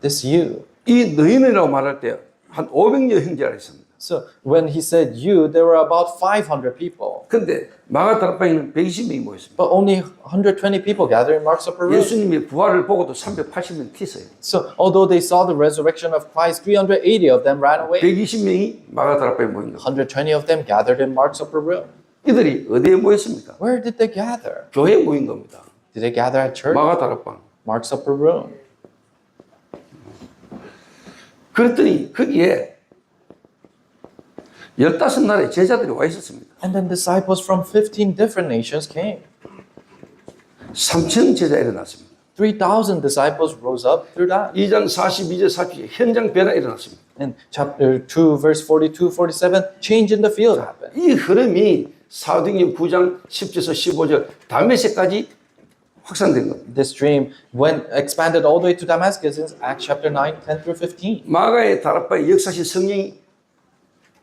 This you. 이 너희는이라고 말할 때 한 500여 형제라 했습니다. So when he said you, there were about 500 people. 근데 마가 다락방에는 120명이 모였습니다. But only 120 people gathered in Mark's upper room. 예수님의 부활을 보고도 380명 튀었어요. So although they saw the resurrection of Christ, 380 of them ran away. 120명이 마가 다락방에 모인 겁니다. 120 of them gathered in Mark's upper room. 이들이 어디에 모였습니까? Where did they gather? 교회에 모인 겁니다. Did they gather at church? 마가 다락방. Mark's upper room. 그랬더니 거기에 15나라의 제자들이 와 있었습니다. And then disciples from 15 different nations came. 3천 제자 일어났습니다. 3,000 disciples rose up through that. 2장 42절 47절 현장 변화 일어났습니다. In chapter 2, verse 42, 47, change in the field happened. 이 흐름이 사도행전 9장 10절에서 15절 다메섹까지 확산된 겁니다. This dream went expanded all the way to Damascus in Acts chapter 9, 10 through 15. 마가의 다락방의 역사신 성령이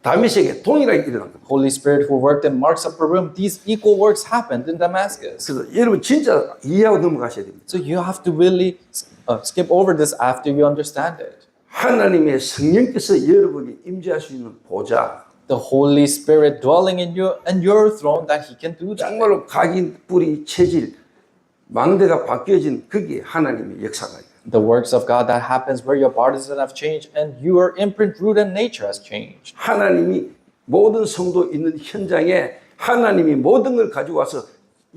다메섹에 동일하게 일어난 겁니다. Holy Spirit who worked in Mark's upper room, these equal works happened in Damascus. 그래서 여러분 진짜 이해하고 넘어가셔야 됩니다. So you have to really skip over this after you understand it. 하나님의 성령께서 여러분이 임재할 수 있는 보좌, The Holy Spirit dwelling in you and your throne that He can do that. 정말로 각인, 뿌리, 체질, 망대가 바뀌어진 거기에 하나님의 역사가 있어요. The works of God that happens where your partisan have changed and your imprint, root, and nature has changed. 하나님이 모든 성도 있는 현장에 하나님이 모든 걸 가지고 와서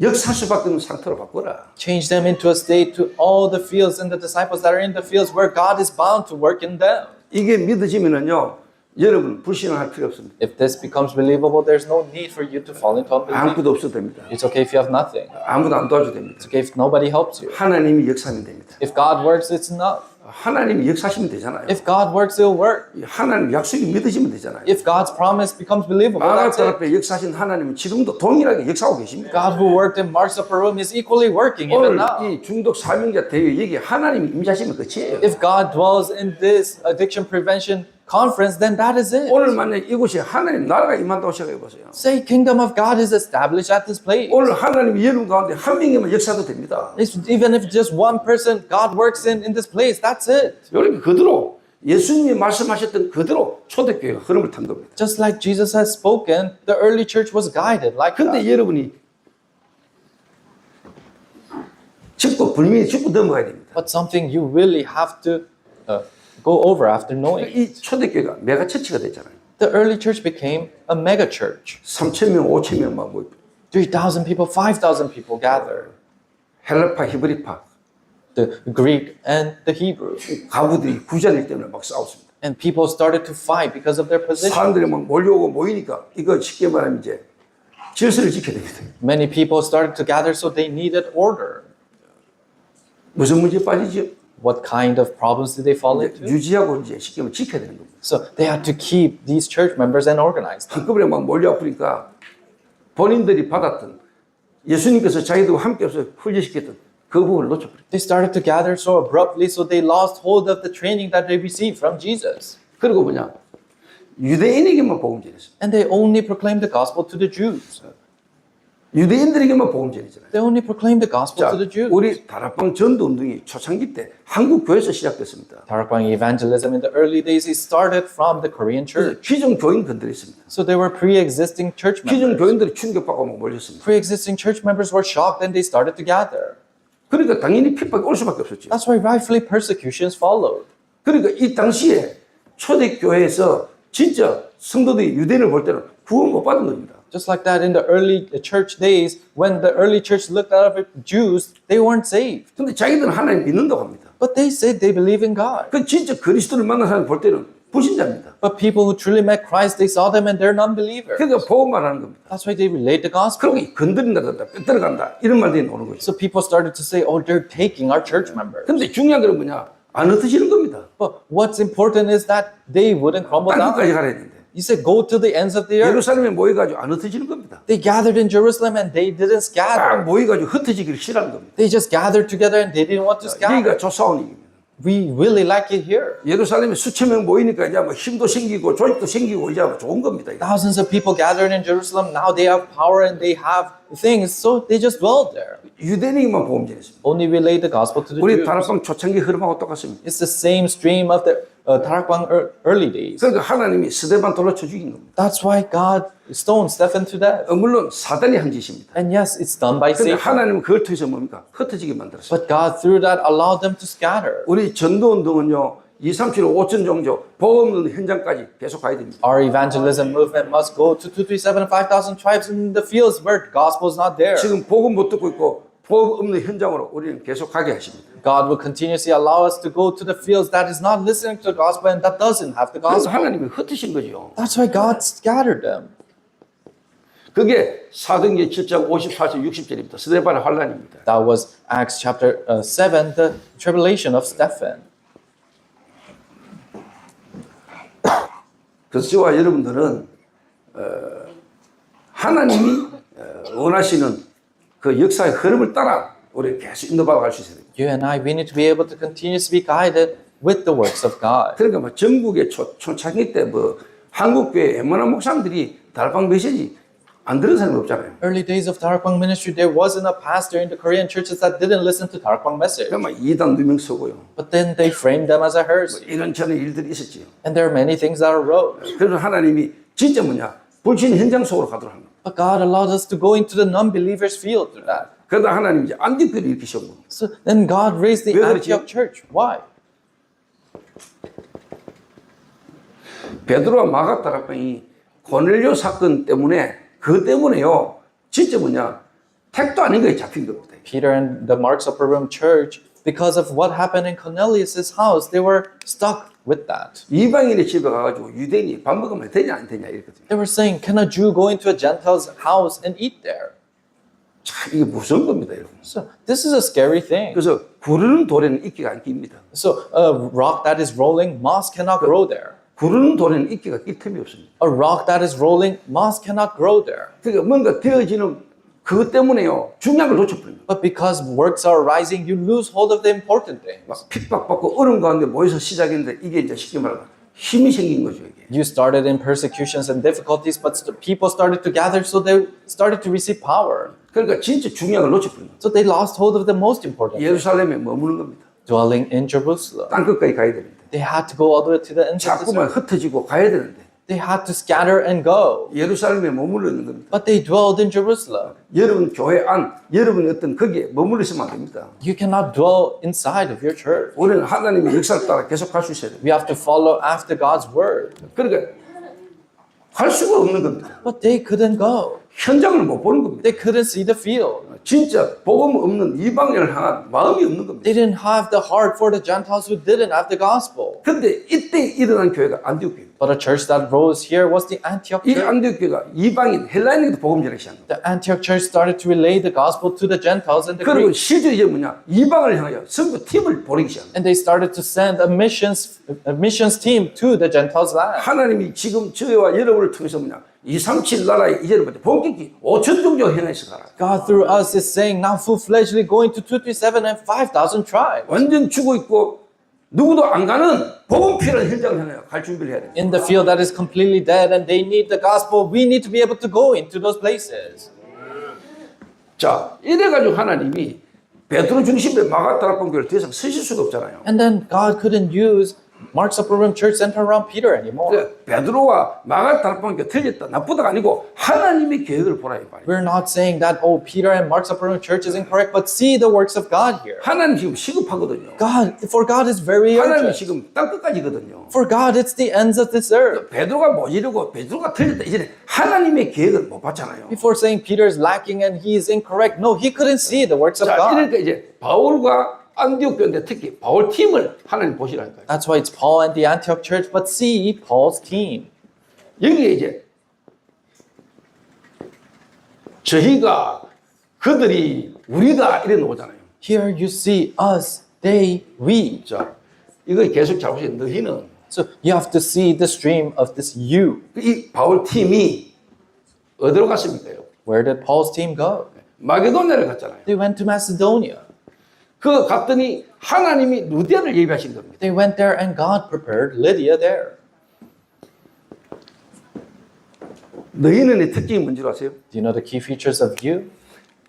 역사할 수밖에 없는 상태로 바꿔라. Change them into a state to all the fields and the disciples that are in the fields where God is bound to work in them. 이게 믿어지면은요, 여러분 불신할 필요 없습니다. If this becomes believable, there's no need for you to fall into unbelief. 아무것도 없어도 됩니다. It's okay if you have nothing. 아무도 안 도와줘도 됩니다. It's okay if nobody helps you. 하나님이 역사하면 됩니다. If God works, it's enough. 하나님이 역사하시면 되잖아요. If God works, it'll work. 하나님 약속이 믿어지면 되잖아요. If God's promise becomes believable, that's 마가다 it. 앞에 역사하신 하나님은 지금도 동일하게 역사하고 계십니다. God who worked in Mark's upper room is equally working even 오늘 now. 이 중독 사명자 대회 여기 하나님이 임재하시면 끝이에요. If God dwells in this addiction prevention conference, then that is it. 오늘 만약 이곳에 하나님 나라가 임한다고 생각해 보세요. Say kingdom of God is established at this place. 오늘 하나님이 여러분 가운데 한 명이면 역사도 됩니다. Even if just one person God works in this place, that's it. 여러분 그대로 예수님이 말씀하셨던 그대로 초대교회가 흐름을 탄 겁니다. Just like Jesus has spoken, the early church was guided like 근데 that. 여러분이 짚고 불명히 짚고 넘어가야 됩니다. But something you really have to go over after knowing. 이 초대교회가 메가처치가 됐잖아요. The early church became a mega church. 3,000명, 5,000명만 모이고 3,000 people, 5,000 people gather. 헬라파, 히브리파 The Greek and the Hebrew. 가부들이 구자일 때문에 막 싸웠습니다. And people started to fight because of their position. 사람들이 막 몰려오고 모이니까 이거 쉽게 말하면 이제 질서를 지켜야 됩니다. Many people started to gather, so they needed order. 무슨 문제에 빠지죠? What kind of problems did they fall into? 유지하고 이제 쉽게 말하면 지켜야 되는 겁니다. So they had to keep these church members and organize them. 한꺼번에 막 몰려와 보니까 본인들이 받았던 예수님께서 자기들과 함께 없어 훈련시켰던 그 부분을 놓쳐버렸어요. They started to gather so abruptly, so they lost hold of the training that they received from Jesus. 그리고 뭐냐? 유대인에게만 복음 전했어요. And they only proclaimed the gospel to the Jews. 유대인들에게만 복음 전했잖아요. They only proclaimed the gospel 자, to the Jews. 우리 다락방 전도 운동이 초창기 때 한국 교회에서 시작됐습니다. Tarakbang evangelism in the early days, it started from the Korean 그래서 church. 기존 교인들이 있습니다. So they were pre-existing church 기존 members. 교인들이 충격받고 막 몰렸습니다. Pre-existing church members were shocked and they started to gather. 그러니까 당연히 핍박이 올 수밖에 없었죠. That's why rightfully persecutions followed. 그러니까 이 당시에 초대교회에서 진짜 성도들이 유대인을 볼 때는 구원 못 받은 겁니다. Just like that in the early church days, when the early church looked at Jews, they weren't saved. 근데 자기들은 하나님 믿는다고 합니다. But they said they believe in God. 그 진짜 그리스도를 만난 사람 볼 때는 불신자입니다. But people who truly met Christ, they saw them and they're non-believers. 그러니까 복음만 하는 겁니다. That's why they relate the gospel. 그리고 건드린다, 뼈들어간다 이런 말들이 나오는 거죠. So people started to say, oh, they're taking our church members. 근데 중요한 건 뭐냐? 안 흩어지는 겁니다. But what's important is that they wouldn't crumble 땅끝까지 down. 가야 되는데 He said, go to the ends of the earth. 예루살렘에 모여가지고 안 흩어지는 겁니다. They gathered in Jerusalem and they didn't 딱 scatter. 모여가지고 흩어지기를 싫어하는 겁니다. They just gathered together and they didn't want to scatter. 여기가 조사원 얘기입니다. We really like it here. 예루살렘에 수천 명 모이니까 이제 뭐 힘도 생기고 조직도 생기고 이제 뭐 좋은 겁니다. 이거. Thousands of people gathered in Jerusalem. Now they have power and they have things, so they just dwelled there. 유대인에게만 복음 전했습니다. Only relay the gospel to the 우리 Jews. 다락방 초창기 흐름하고 똑같습니다. It's the same stream of the Tarakbang early days. 그러니까 하나님이 스데반 돌로 쳐 죽인 겁니다. That's why God stoned Stephen to death. 물론 사단이 한 짓입니다. And yes, it's done by 근데 Satan. 하나님은 그걸 통해서 뭡니까? 흩어지게 만들었어요. But God, through that, allowed them to scatter. 우리 전도운동은요. 2, 3, 7, 5천 종족 복음 없는 현장까지 계속 가야 됩니다. Our evangelism movement must go to 237 and 5,000 tribes in the fields where gospel is not there. 지금 복음 못 듣고 있고 복음 없는 현장으로 우리는 계속 가게 하십니다. God will continuously allow us to go to the fields that is not listening to the gospel and that doesn't have the 그래서 gospel. 하나님이 흩으신 거죠. That's why God scattered them. 그게 사도행전 7장 54절 60절입니다. 스데반의 환란입니다. That was Acts chapter 7, the tribulation of Stephen. 그래서 저와 여러분들은 하나님이 원하시는 그 역사의 흐름을 따라 우리 계속 인도받아 갈 수 있어야 됩니다. You and I, we need to be able to continuously be guided with the works of God. 그러니까 뭐 전국의 초창기 때 뭐 한국교회 웬만한 목사님들이 다락방 메시지 안 들은 사람이 없잖아요. Early days of Tarakbang ministry, there wasn't a pastor in the Korean churches that didn't listen to Tarakbang message. 그러니까 막 이단 누명 서고요. But then they framed them as a heresy. 이런저런 일들이 있었지요. And there are many things that arose. 그래서 하나님이 진짜 뭐냐 불신 현장 속으로 가도록 합니다. But God allowed us to go into the non-believers field through that. 그러다 하나님이 이제 안디교를 일으키신 겁니다. So then God raised the 왜 그랬지? Antioch church. Why? 베드로와 마가 다락방이 고넬료 사건 때문에 그 때문에요. 진짜 뭐냐 택도 아닌 거에 잡힌 겁니다. Peter and the Marks Upper Room church, because of what happened in Cornelius' house, they were stuck with that. 이방인의 집에 가가지고 유대인이 밥 먹으면 되냐 안 되냐 이랬거든요. They were saying, can a Jew go into a Gentile's house and eat there? 참 이게 무서운 겁니다, 여러분. So this is a scary thing. 그래서 구르는 돌에는 이끼가 안 낍니다. So a rock that is rolling, moss cannot grow there. 구르는 돌에는 이끼가 낄 틈이 없습니다. A rock that is rolling, moss cannot grow there. 그러니까 뭔가 되어지는 그것 때문에요. 중요한 걸 놓쳐버립니다. But because works are rising, you lose hold of the important things. 막 핍박받고 어려운 가운데 모여서 시작했는데 이게 이제 쉽게 말하면 힘이 생긴 거죠, 이게. You started in persecutions and difficulties, but people started to gather, so they started to receive power. 그러니까 진짜 중요한 걸 놓쳐버립니다. So they lost hold of the most important thing, 예루살렘에 머무는 겁니다. dwelling in Jerusalem. 땅끝까지 가야 됩니다. They had to go all the way to the ends of the 자꾸만 earth. 흩어지고 가야 되는데 They had to scatter and go. 예루살렘에 머물러 있는 겁니다. But they dwelled in Jerusalem. 여러분 교회 안, 여러분이 어떤 거기에 머물러 있으면 안 됩니다. You cannot dwell inside of your church. 우리는 하나님의 역사를 따라 계속 갈 수 있어야 됩니다. We have to follow after God's word. 그러니까 갈 수가 없는 겁니다. But they couldn't go. 현장을 못 보는 겁니다. They couldn't see the field. 진짜 복음 없는 이방인을 향한 마음이 없는 겁니다. They didn't have the heart for the Gentiles who didn't have the gospel. 근데 이때 일어난 교회가 안디옥 교회입니다. But a church that rose here was the Antioch 이 church. 안디옥 교회가 이방인 헬라인에게도 복음 전하기 시작합니다. The Antioch church started to relay the gospel to the Gentiles and the 그리고 Greeks. 실제 이제 뭐냐 이방을 향하여 선교 팀을 보내기 시작합니다. And they started to send a missions team to the Gentiles' land. 하나님이 지금 저희와 여러분을 통해서 뭐냐 237 나라에 이제는 본격히 5천 종족 행해서 가라. God through us is saying now full-fledgedly going to 237 and 5,000 tribes. 완전 죽어 있고 누구도 안 가는 복음 필요한 현장을 향하여 갈 준비를 해야 됩니다. In the field that is completely dead and they need the gospel, we need to be able to go into those places. 자, 이래가지고 하나님이 베드로 중심의 마가다락본 교회를 더 이상 쓰실 수가 없잖아요. And then God couldn't use Mark's Upper Room Church Center around Peter anymore. 그러니까 베드로와 마가다락본 교회 틀렸다 나쁘다가 아니고 하나님의 계획을 보라 이 말이에요. We're not saying that, oh, Peter and Mark's Upper Room Church is incorrect, but see the works of God here. 하나님 지금 시급하거든요. For God is very 하나님 urgent. 지금 땅 끝까지거든요. For God, it's the ends of this earth. 베드로가 모자르고 베드로가 틀렸다 이전에 하나님의 계획을 못 봤잖아요. Before saying Peter is lacking and he is incorrect, no, he couldn't see the works of 자, God. 이러니까 이제 바울과 안디옥 교회인데 특히 바울 팀을 하나님 보시라니까요. That's why it's Paul and the Antioch church, but see Paul's team. 여기에 이제 저희가 그들이 우리가 이래 나오잖아요. Here you see us, they, we. 자, 이거 계속 잘 보세요. 너희는 So you have to see the stream of this you. 이 바울 팀이 어디로 갔습니까? Where did Paul's team go? 마게도냐를 갔잖아요. They went to Macedonia. 그 갔더니 하나님이 루디아를 예비하신 겁니다. They went there and God prepared Lydia there. 너희는의 특징이 뭔지 아세요? Do you know the key features of you?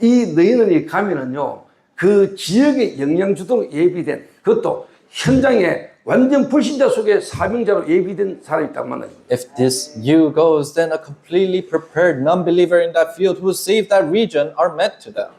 이 너희는이 가면은요, 그 지역의 영향주도로 예비된 그것도 현장에 완전 불신자 속에 사명자로 예비된 사람이 딱 만나요. If this you goes, then a completely prepared non-believer in that field who saved that region are met to them.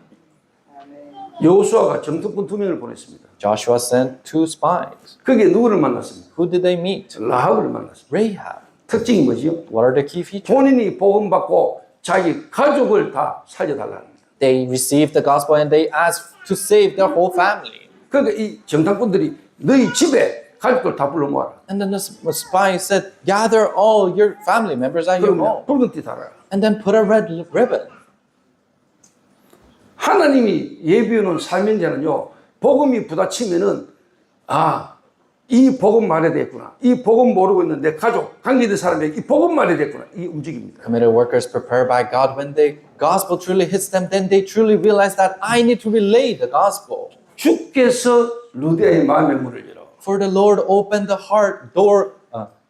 여호수아가 정통꾼 2명을 보냈습니다. Joshua sent 2 spies. 거기에 누구를 만났습니다? Who did they meet? 라합을 만났습니다. Rahab. 특징이 뭐지요? What are the key features? 본인이 복음 받고 자기 가족을 다 살려달라는 겁니다. They received the gospel and they asked to save their whole family. 그러니까 이 정탐꾼들이 너희 집에 가족들 다 불러 모아라. And then the spy said, gather all your family members at your 그러면 home. 붉은 띠 달아라. And then put a red ribbon. 하나님이 예비해놓은 사명자는요, 복음이 부딪히면은, 아, 이 복음 말해야 되겠구나. 이 복음 모르고 있는 내 가족, 관계된 사람에게 이 복음 말해야 되겠구나. 이 움직입니다. Committed workers prepared by God, when the gospel truly hits them, then they truly realize that I need to relay the gospel. 주께서 루디아의 마음의 문을 열어. For the Lord opened the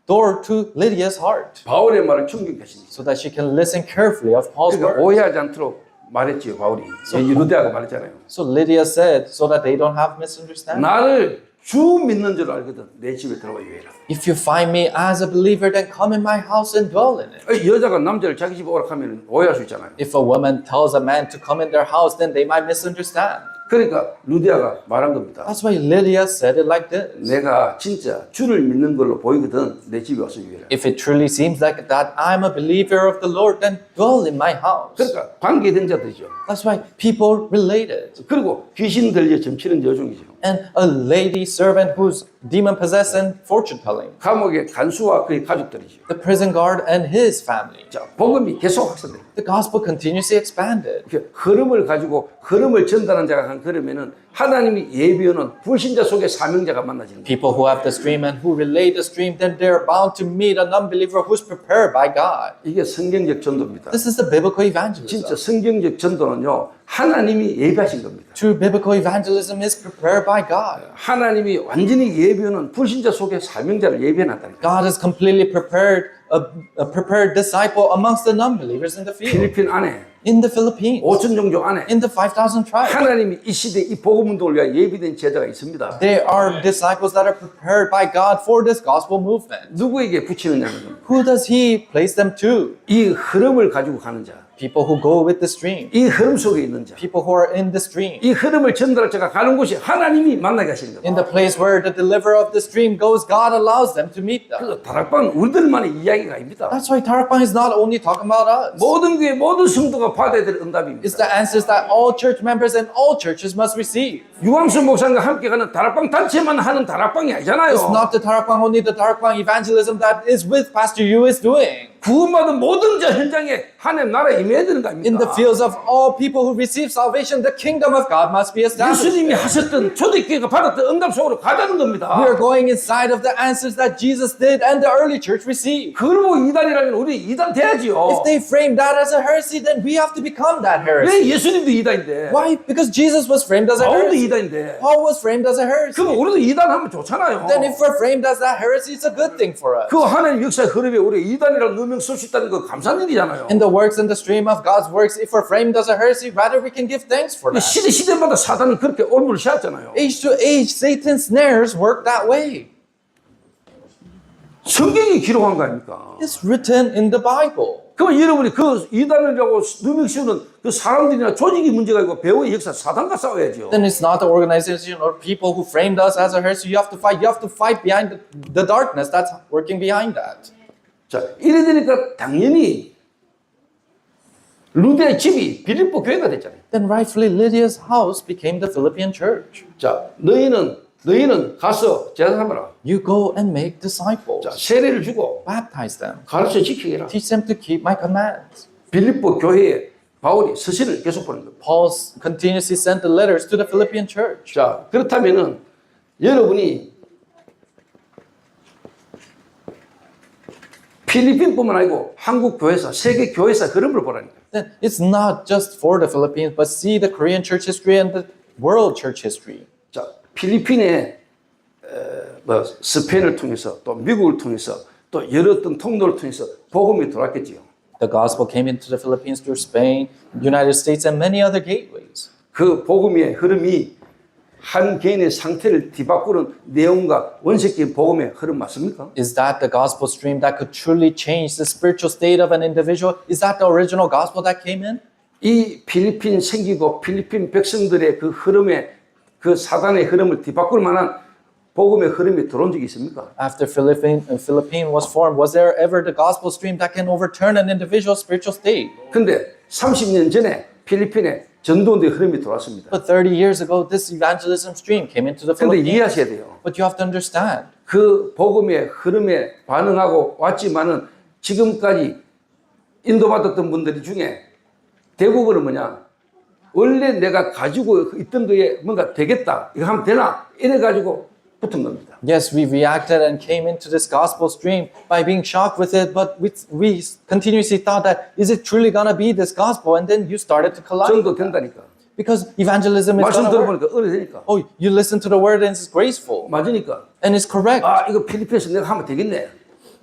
door to Lydia's heart, 바울의 말을 충격하십니다. so that she can listen carefully of Paul's 그러니까 words. 오해하지 않도록 말했지요, 바울이. 루디아가 말했잖아요. So Lydia said, so that they don't have misunderstanding. 나를 주 믿는 줄 알거든 내 집에 들어와 유해라. If you find me as a believer, then come in my house and dwell in it. 여자가 남자를 자기 집에 오라 하면 오해할 수 있잖아요. If a woman tells a man to come in their house, then they might misunderstand. 그러니까 루디아가 말한 겁니다. That's why Lydia said it like this. 내가 진짜 주를 믿는 걸로 보이거든 내 집에 와서 유해라. If it truly seems like that I'm a believer of the Lord, then dwell in my house. 그러니까 관계된 자들이죠. That's why people related. 그리고 귀신 들려 점치는 여종이죠. And a lady servant who's demon possessed and fortune telling. 감옥의 간수와 그의 가족들이죠. The prison guard and his family. 자, 복음이 계속 확산됩니다. The gospel continuously expanded. 이렇게 흐름을 가지고 흐름을 전달하는 자가 한 걸으면은 하나님이 예비하는 불신자 속에 사명자가 만나지는 거예요. People who have the stream and who relay the stream, then they're bound to meet a non-believer who's prepared by God. 이게 성경적 전도입니다. This is the biblical evangelism. 진짜 성경적 전도는요, 하나님이 예비하신 겁니다. True biblical evangelism is prepared by God. 하나님이 완전히 예비하는 불신자 속에 사명자를 예비해놨다니까. God has completely prepared a prepared disciple amongst the non-believers in the field, 필리핀 안에 in the Philippines, 5천 종족 안에 in the 5,000 tribes. 하나님이 이 시대 이 복음 운동을 위하여 예비된 제자가 있습니다. There are disciples that are prepared by God for this gospel movement. 누구에게 붙이느냐는 겁니다. Who does He place them to? 이 흐름을 가지고 가는 자, People who go with the stream. 이 흐름 속에 있는 자, People who are in the stream. 이 흐름을 전달할 자가 가는 곳이 하나님이 만나게 하시는 겁니다. In the place where the deliverer of the stream goes, God allows them to meet them. 그래서 다락방은 우리들만의 이야기가 아닙니다. That's why Tarakbang is not only talking about us. 모든 교회 모든 성도가 받아야 될 응답입니다. It's the answers that all church members and all churches must receive. 유광수 목사님과 함께 가는 다락방 단체만 하는 다락방이 아니잖아요. It's not the Tarakbang, only the Tarakbang evangelism that is with Pastor Yu is doing. 구원받은 모든 자 현장에 하나님 나라 임해야 되는 거 In the 아닙니까? fields of all people who receive salvation, the kingdom of God must be established. 예수님이 하셨던 초대교회가 받았던 응답 속으로 가자는 겁니다. We are going inside of the answers that Jesus did and the early church received. 그걸 보고 이단이라면 우리 이단 돼야지요. If they frame that as a heresy, then we have to become that heresy. 왜 예수님도 이단인데? Why? Because Jesus was framed as a 바울도 heresy. 이단인데. Paul was framed as a heresy. 그럼 우리도 이단하면 좋잖아요. Then if we're framed as that heresy, it's a good thing for us. 그 하나님 역사의 흐름에 우리 이단이라는 누명 쓸 수 있다는 거 감사한 일이잖아요. In the works and the stream of God's works, if we're framed as a heresy, rather we can give thanks for that. 시대마다 사단은 그렇게 올무를 씌웠잖아요. Age to age, Satan's snares work that way. 성경이 기록한 거 아닙니까? It's written in the Bible. 그러면 여러분이 그 이단이라고 누명 씌우는 그 사람들이나 조직이 문제가 아니고 배우의 역사 사단과 싸워야죠. Then it's not the organization or people who framed us as a heresy. You have to fight. You have to fight behind the darkness that's working behind that. 자, 이래 되니까 당연히 루드의 집이 빌립보 교회가 됐잖아요. Then rightfully Lydia's house became the Philippian church. 자, 너희는 가서 제자 삼아라. You go and make disciples. 자, 세례를 주고 Baptize them. 가르쳐 지키라. Teach them to keep my commands. 빌립보 교회에 바울이 서신을 계속 보낸 겁니다. Paul continuously sent the letters to the Philippian church. 자, 그렇다면은 여러분이 필리핀뿐만 아니고 한국 교회사, 세계 교회사 흐름을 보라니까. Then it's not just for the Philippines, but see the Korean church history and the world church history. 자, 필리핀의 스페인을 통해서 또 미국을 통해서 또 여러 어떤 통로를 통해서 복음이 돌았겠지요. The gospel came into the Philippines through Spain, United States, and many other gateways. 그 복음의 흐름이 한 개인의 상태를 뒤바꾸는 내용과 원색적인 복음의 흐름 맞습니까? Is that the gospel stream that could truly change the spiritual state of an individual? Is that the original gospel that came in? 이 필리핀 생기고 필리핀 백성들의 그 흐름에 그 사단의 흐름을 뒤바꿀 만한 복음의 흐름이 들어온 적이 있습니까? After Philippine was formed, was there ever the gospel stream that can overturn an individual's spiritual state? 근데 30년 전에 필리핀에 전도운동의 흐름이 돌았습니다. But 30 years ago, this evangelism stream came into the 근데 Philippines. 이해하셔야 돼요. But you have to understand. 그 복음의 흐름에 반응하고 왔지만은 지금까지 인도받았던 분들 중에 대부분은 뭐냐? 원래 내가 가지고 있던 거에 뭔가 되겠다. 이거 하면 되나? 이래가지고 붙은 겁니다. Yes, we reacted and came into this gospel stream by being shocked with it, but we continuously thought that, is it truly going to be this gospel? And then you started to collide. 전도 된다니까. Because evangelism is 말씀 going to work. 들어보니까 은혜되니까. Oh, you listen to the word and it's graceful. 맞으니까. And it's correct. 아, 이거 필리핀에서 내가 하면 되겠네.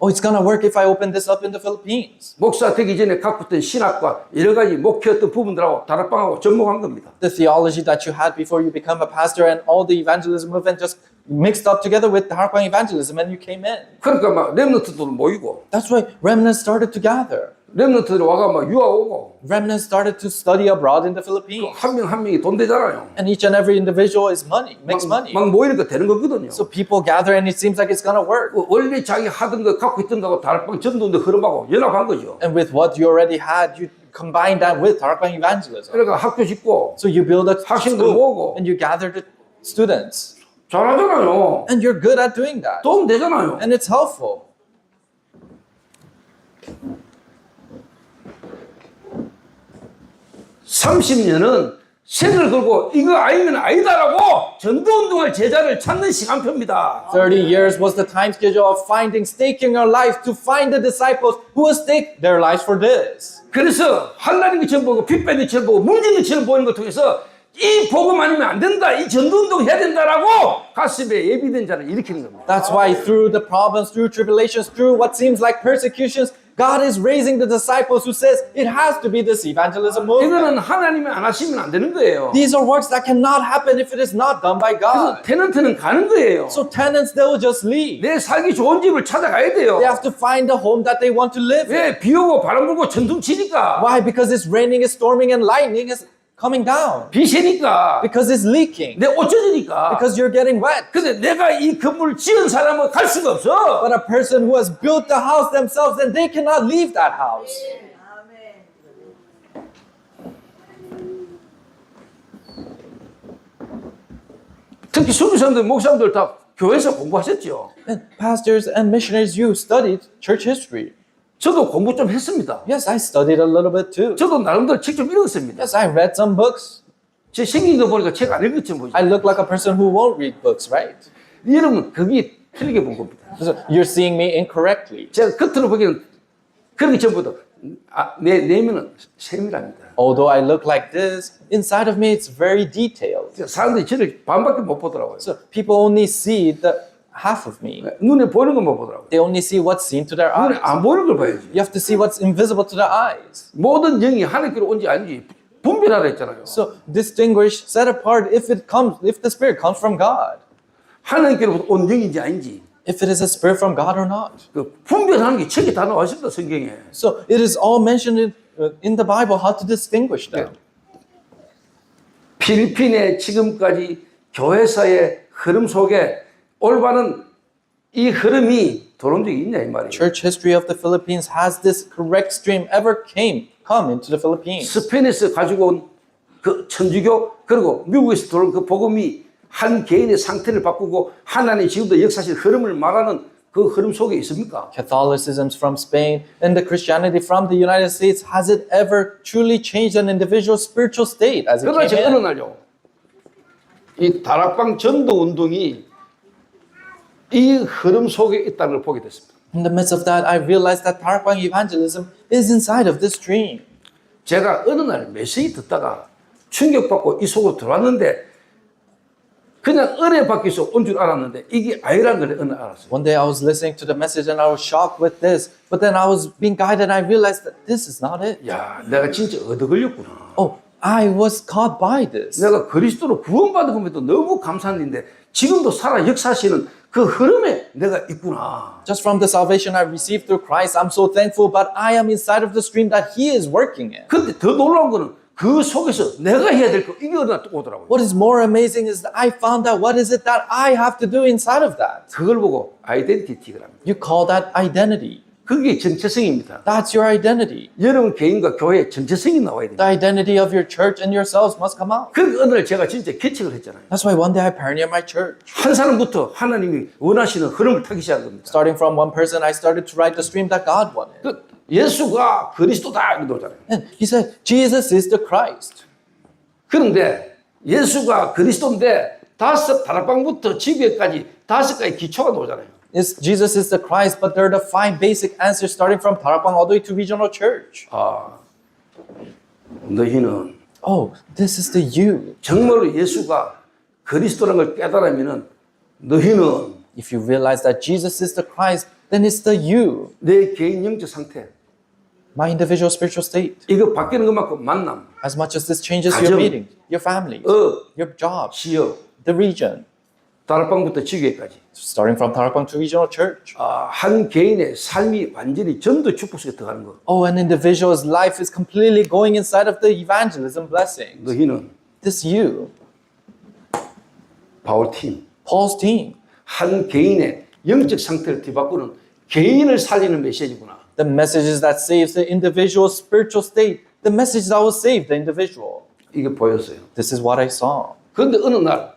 Oh, it's going to work if I open this up in the Philippines. 목사 되기 전에 갖고 있던 신학과 여러 가지 목회했던 부분들하고 다락방하고 접목한 겁니다. The theology that you had before you become a pastor and all the evangelism movement just mixed up together with the Harkwang evangelism and you came in. 그러니까 막 렘넌트들 모이고 That's why remnants started to gather. 렘넌트들 와가 막 유학 오고 Remnants started to study abroad in the Philippines. 한 명 한 명이 돈 되잖아요. And each and every individual is money, makes money. 막 모이니까 되는 거거든요. So people gather and it seems like it's going to work. 원래 자기 하던 거 갖고 있던 거하고 다락방 전도인데 흐름하고 연합한 거죠. And with what you already had, you combine that with Harkwang evangelism. 그러니까 학교 짓고 So you build a 학생들 school 모으고 and you gather the students. 잘하잖아요. And you're good at doing that. 도움 되잖아요. And it's helpful. (30년은) 색을 걸고 이거 아니면 아니다라고 전도운동할 제자를 찾는 시간표입니다. 30 years was the time schedule of finding, staking our life to find the disciples who will stake their lives for this. 그래서 한나린 것처럼 보고 핏 뺀 것처럼 보고 문진 것처럼 보이는 걸 통해서 이 복음 아니면 안 된다, 이 전도운동 해야 된다라고 가슴에 예비된 자를 일으키는 겁니다. That's why through the problems, through tribulations, through what seems like persecutions, God is raising the disciples who says it has to be this evangelism movement. 이거는 하나님이 안 하시면 안 되는 거예요. These are works that cannot happen if it is not done by 그래서 God. 테넌트는 가는 거예요. So tenants, they will just leave. 내 살기 좋은 집을 찾아가야 돼요. They have to find a home that they want to live in. 왜? 비 오고 바람 불고 천둥 치니까. Why? Because it's raining, it's storming, and lightning is coming down. 비 새니까. Because it's leaking. 내 옷 젖으니까. Because you're getting wet. 근데 내가 이 건물을 지은 사람은 갈 수가 없어. But a person who has built the house themselves, then they cannot leave that house. 특히 수비사님들, 목사님들 다 교회에서 공부하셨죠. And pastors and missionaries, you studied church history. 저도 공부 좀 했습니다. Yes, I studied a little bit too. 저도 나름대로 책 좀 읽었습니다. Yes, I read some books. 제 생긴 거 보니까 책 안 읽었지 뭐지. I look like a person who won't read books, right? 여러분 그게 틀리게 본 겁니다. So you're seeing me incorrectly. 제가 겉으로 보기에는 그러기 전부터 내 내면은 세밀합니다. Although I look like this, inside of me it's very detailed. 사람들이 저를 반밖에 못 보더라고요. So people only see the half of me. 눈에 보이는 건 못 보더라고요. They only see what's seen to their 눈에 eyes. 안 보이는 걸 봐야지. You have to see what's invisible to their eyes. 모든 영이 하나님께로 온지 아닌지 분별하라 했잖아요. So distinguish, set apart if the spirit comes from God. 하나님께로부터 온 영인지 아닌지 If it is a spirit from God or not. 그 분별하는 게 책에 다 나와 있습니다. 성경에. So it is all mentioned in the Bible how to distinguish them. 필리핀의 지금까지 교회사의 흐름 속에 올바른 이 흐름이 돌아온 적이 있냐 이 말이에요. Church history of the Philippines, has this correct stream ever come into the Philippines? 스페인에서 가지고 온 그 천주교 그리고 미국에서 들어온 그 복음이 한 개인의 상태를 바꾸고 하나님 지금도 역사실 흐름을 말하는 그 흐름 속에 있습니까? Catholicisms from Spain and the Christianity from the United States, has it ever truly changed an individual's spiritual state as it 그러나 제가 came 어느 in? 날요 이 다락방 전도 운동이 이 흐름 속에 있다는 걸 보게 됐습니다. In the midst of that, I realized that Tarakbang evangelism is inside of this stream. 제가 어느 날 메시지 듣다가 충격받고 이 속으로 들어왔는데 그냥 은혜 받기서 온 줄 알았는데 이게 아니라는 걸 어느 날 알았어요. One day I was listening to the message and I was shocked with this, but then I was being guided and I realized that this is not it. 야, 내가 진짜 얻어 걸렸구나. Oh, I was caught by this. 내가 그리스도로 구원받은 것도 너무 감사한 일인데 지금도 살아 역사하시는 그 흐름에 내가 있구나. Just from the salvation I received through Christ, I'm so thankful, but I am inside of the stream that He is working in. 근데 더 놀라운 거는 그 속에서 내가 해야 될 거 이게 어느 날 오더라고요. What is more amazing is that I found out what is it that I have to do inside of that. 그걸 보고 아이덴티티가 합니다. You call that identity. 그게 정체성입니다. That's your identity. 여러분 개인과 교회의 정체성이 나와야 됩니다. The identity of your church and yourselves must come out. 그 어느 날 제가 진짜 개척을 했잖아요. That's why one day I pioneered my church. 한 사람부터 하나님이 원하시는 흐름을 타기 시작한 겁니다. Starting from one person, I started to write the stream that God wanted. 그 예수가 그리스도다 이러잖아요. And he said, Jesus is the Christ. 그런데 예수가 그리스도인데 다락방부터 지교회까지 5가지 기초가 나오잖아요. Jesus is the Christ, but there are the 5 basic answers starting from Tarakbang all the way to regional church. 너희는 Oh, this is the you. 정말로 예수가 그리스도라는 걸 깨달으면은 너희는 If you realize that Jesus is the Christ, then it's the you, 내 개인 영적 상태 my individual spiritual state. 이거 바뀌는 것만큼 만남, As much as this changes 가정, your meeting, your family, your job, 지역, the region, 다락방부터 지교회까지 starting from Tarakbang to regional church. 한 개인의 삶이 완전히 전도 축복 속에 들어가는 거. Oh, an individual's life is completely going inside of the evangelism blessing. 너희는 This you, 바울 팀, Paul's team. 한 개인의 영적 상태를 뒤바꾸는 개인을 살리는 메시지구나. The message that saves the individual's spiritual state. The message that will save the individual. 이게 보였어요. This is what I saw. 그런데 어느 날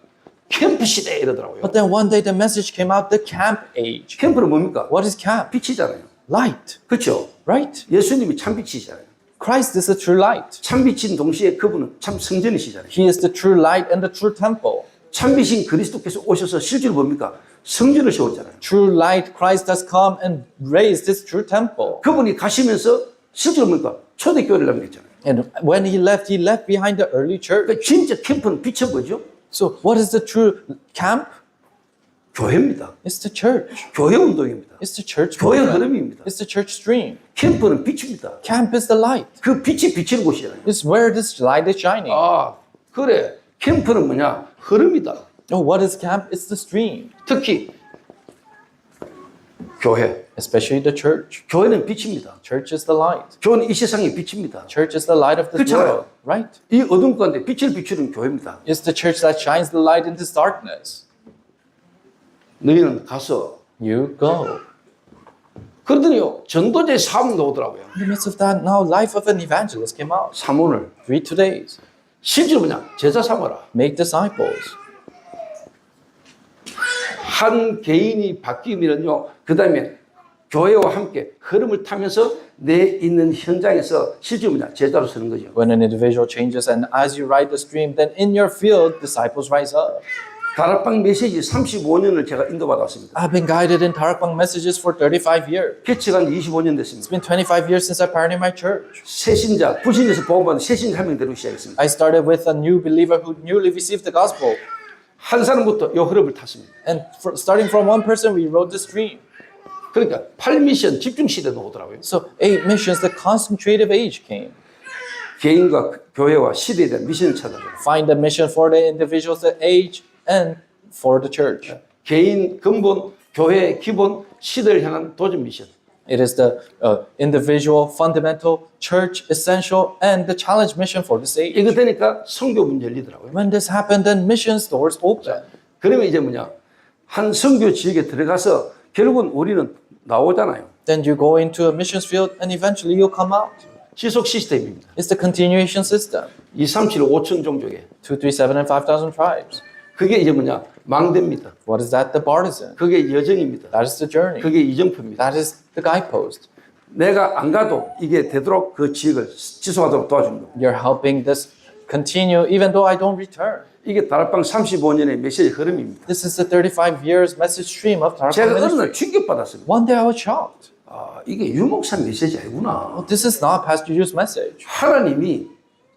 캠프 시대 이러더라고요. But then one day the message came out, the camp age. 캠프는 뭡니까? What is camp? 빛이잖아요. Light, 그렇죠? right? 예수님이 참 빛이잖아요. Christ is the true light. 참 빛인 동시에 그분은 참 성전이시잖아요. He is the true light and the true temple. 참 빛인 그리스도께서 오셔서 실제로 뭡니까? 성전을 세웠잖아요. True light, Christ has come and raised this true temple. 그분이 가시면서 실제로 뭡니까? 초대교회를 남겼잖아요. And when he left behind the early church. 그러니까 진짜 캠프는 빛은 뭐죠? So what is the true camp? 교회입니다. It's the church. 교회 운동입니다. It's the church 교회 movement. 흐름입니다. It's the church stream. 캠프는 빛입니다. Camp is the light. 그 빛이 비치는 곳이잖아요. It's where this light is shining. 아, 그래. 캠프는 뭐냐? 흐름이다. Oh, what is camp? It's the stream. 특히 교회. Especially the church. 교회는 빛입니다. Church is the light. 교회는 이 세상의 빛입니다. Church is the light of this 그렇잖아요. world. Right? 이 어둠 가운데 빛을 비추는 교회입니다. It's the church that shines the light in this darkness. 너희는 가서 You go. 그러더니요. 전도자의 사문 나오더라고요. In the midst of that, now life of an evangelist came out. 사문을 Read today's. 실제로 뭐냐? 제자 삼아라. Make disciples. 한 개인이 바뀌면요. 그다음에 교회와 함께 흐름을 타면서 내 있는 현장에서 실제 뭐냐? 제자로 서는 거죠. When an individual changes and as you ride the stream, then in your field, disciples rise up. 다락방 메시지 35년을 제가 인도받았습니다. I've been guided in Tarakbang messages for 35 years. 개척한 25년 It's 됐습니다. been 25 years since I pioneered my church. 새신자, 불신에서 보험받은 새신자 한 명 데리고 시작했습니다. I started with a new believer who newly received the gospel. 한 사람부터 이 흐름을 탔습니다. And starting from one person, we rode the stream. 그러니까 8미션 집중 시대가 오더라고요. So 8 missions, the concentrative age came. 개인과 교회와 시대에 대한 미션을 찾아줘요. Find a mission for the individuals, the age, and for the church. 개인 근본, 교회의 기본, 시대를 향한 도전 미션. It is the individual, fundamental, church, essential, and the challenge mission for this age. 이거 되니까 선교 문 열리더라고요. When this happened, then missions doors open. 그러면 이제 뭐냐? 한 선교 지역에 들어가서 결국은 우리는 나오잖아요. Then you go into a missions field, and eventually you'll come out. 지속 시스템입니다. It's the continuation system. 237 5천 종족에 237 and 5,000 tribes. 그게 이제 뭐냐? 망대입니다. What is that? The partisan. 그게 여정입니다. That is the journey. 그게 이정표입니다. That is the guidepost. 내가 안 가도 이게 되도록 그 지역을 지속하도록 도와주는 겁니다. You're helping this continue even though I don't return. 이게 다락방 35년의 메시지 흐름입니다. This is the 35 years message stream of Tarakbang 제가 어느 ministry. 날 충격받았습니다. One day I was shocked. 아, 이게 유목사 메시지 아니구나. Oh, this is not Pastor Yu's message. 하나님이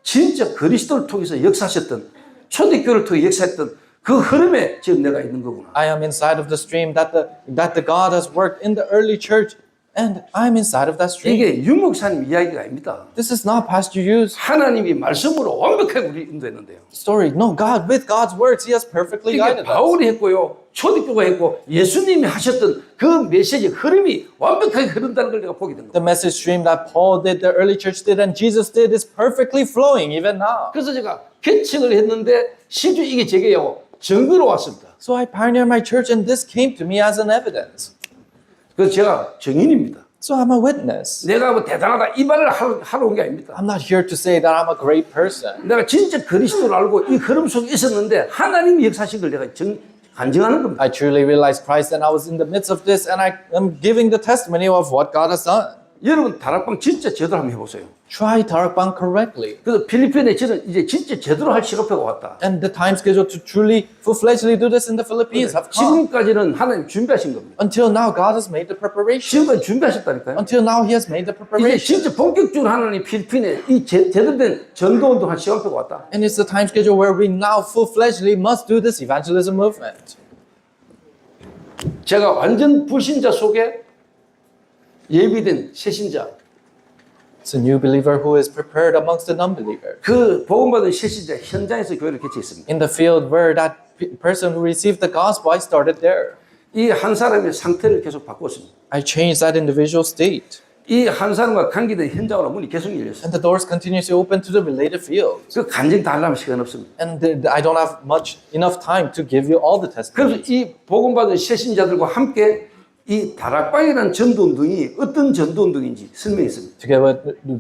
진짜 그리스도를 통해서 역사하셨던 초대교회를 통해 역사했던 그 흐름에 지금 내가 있는 거구나. I am inside of the stream that the God has worked in the early church, and I'm inside of that stream. 이게 유목사님 이야기가 아닙니다. This is not Pastor Yu's 하나님이 말씀으로 완벽하게 우리 인도했는데요. story. No, God, with God's words, He has perfectly 이게 guided us. 바울이 했고요. 초대교회가 했고 예수님이 하셨던 그 메시지 흐름이 완벽하게 흐른다는 걸 내가 보게 된 거예요. The message stream that Paul did, the early church did, and Jesus did is perfectly flowing even now. 그래서 제가 개척을 했는데 실제 이게 제게요 증거로 왔습니다. So I pioneered my church, and this came to me as an evidence. 그래서 제가 증인입니다. So I'm a witness. 내가 뭐 대단하다 이 말을 하러 온 게 아닙니다. I'm not here to say that I'm a great person. 내가 진짜 그리스도를 알고 이 흐름 속에 있었는데 하나님이 역사하신 걸 내가 간증하는 겁니다. I truly realized Christ, and I was in the midst of this, and I am giving the testimony of what God has done. 여러분 다락방 진짜 제대로 한번 해보세요. Try Tarakbang correctly. 그래서 필리핀에 저는 이제 진짜 제대로 할 시간표가 왔다. And the time schedule to truly full-fledgedly do this in the Philippines have come. 지금까지는 하나님 준비하신 겁니다. Until now, God has made the preparation. 지금까지 준비하셨다니까요. Until now, He has made the 이제 preparation. 진짜 본격적으로 하나님 필리핀에 이 제대로 된 전도 운동 할 시간표가 왔다. And it's the time schedule where we now full-fledgedly must do this evangelism movement. 제가 완전 불신자 속에 예비된 새신자, It's a new believer who is prepared amongst the non-believers. 그 복음받은 새신자 현장에서 교회를 개최했습니다. In the field where that person who received the gospel, I started there. 이 한 사람의 상태를 계속 바꿨습니다. I changed that individual state. 이 한 사람과 관계된 현장으로 문이 계속 열렸어요. And the doors continuously open to the related field. 그 간증 다 하려면 시간 없습니다. And I don't have enough time to give you all the testimonies. 그래서 이 복음받은 새신자들과 함께 이 다락방이라는 전도운동이 어떤 전도운동인지 설명했습니다.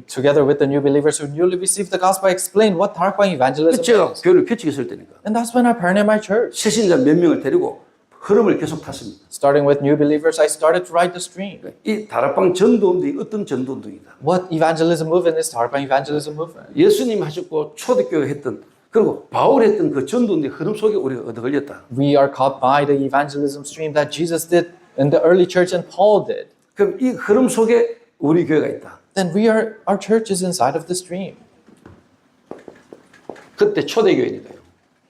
Together with the new believers who newly received the gospel, I explained what Tarakbang evangelism 제가 is. 교회를 개척했을 때니까 And that's when I pioneered my church. 새신자 몇 명을 데리고 흐름을 계속 탔습니다. Starting with new believers, I started to ride the stream. 이 다락방 전도운동이 어떤 전도운동이다. What evangelism movement is Tarakbang evangelism movement? 예수님 하셨고 초대교회 했던 그리고 바울 했던 그 전도운동의 흐름 속에 우리가 얻어 걸렸다. We are caught by the evangelism stream that Jesus did in the early church and Paul did. 그럼 이 흐름 속에 우리 교회가 있다. Then our church is inside of the stream. 그때 초대교회입니다.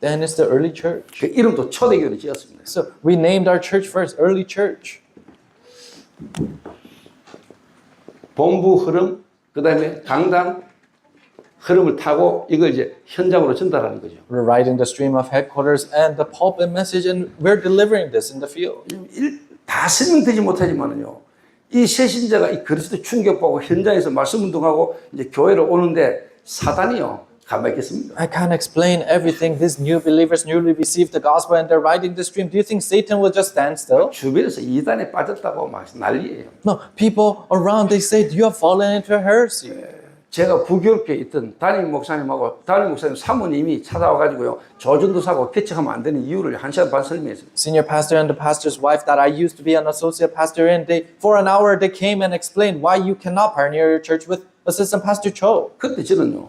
Then it's the early church. 그 이름도 초대교회를 지었습니다. So we named our church first early church. 본부 흐름, 그 다음에 강단 흐름을 타고 이걸 이제 현장으로 전달하는 거죠. We're riding the stream of headquarters and the pulpit message, and we're delivering this in the field. 다 설명되지 못하지만은요, 이 새신자가 이 그리스도 충격받고 현장에서 말씀 운동하고 이제 교회로 오는데 사단이요 가만히 있겠습니까? I can't explain everything. These new believers newly received the gospel and they're riding the stream. Do you think Satan will just stand still? 주변에서 이단에 빠졌다고 막 난리예요. No, people around, they say, you have fallen into a heresy. 제가 부교육교에 있던 담임 목사님하고 담임 목사님 사모님이 찾아와가지고요 조전도사고 개척하면 안 되는 이유를 1시간 반 설명했어요. Senior pastor and the pastor's wife that I used to be an associate pastor in, for an hour they came and explained why you cannot pioneer your church with assistant pastor Cho. 그때 저는요,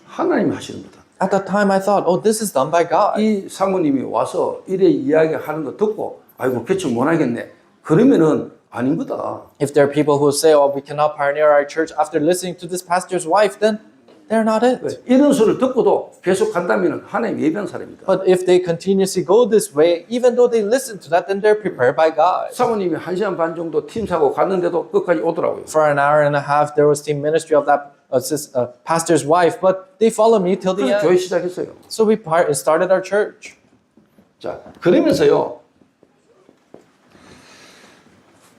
하나님이 하시는 거다. At that time I thought, oh, this is done by God. 이 사모님이 와서 이래 이야기하는 거 듣고 아이고 개척 못 하겠네. 그러면은 아닌 거다. If there are people who say, oh, we cannot pioneer our church after listening to this pastor's wife, then they're not it. 이런 소리를 듣고도 계속 간다면 하나님 예배한 사람이다. But if they continuously go this way, even though they listen to that, then they're prepared by God. 사모님이 1시간 반 정도 팀 사고 갔는데도 끝까지 오더라고요. For an hour and a half, there was team ministry of that pastor's wife, but they followed me till the 그래서 교회 end. 시작했어요. So we started our church. 자, 그러면서요.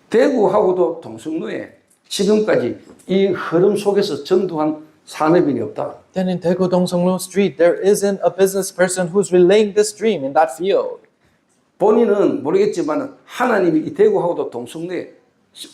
대구하고도 동성로에 지금까지 이 흐름 속에서 전도한 산업인이 없다. Then in Daegu Dongseonglo Street, there isn't a business person who's relaying this dream in that field. 본인은 모르겠지만 하나님이 이 대구하고도 동성로에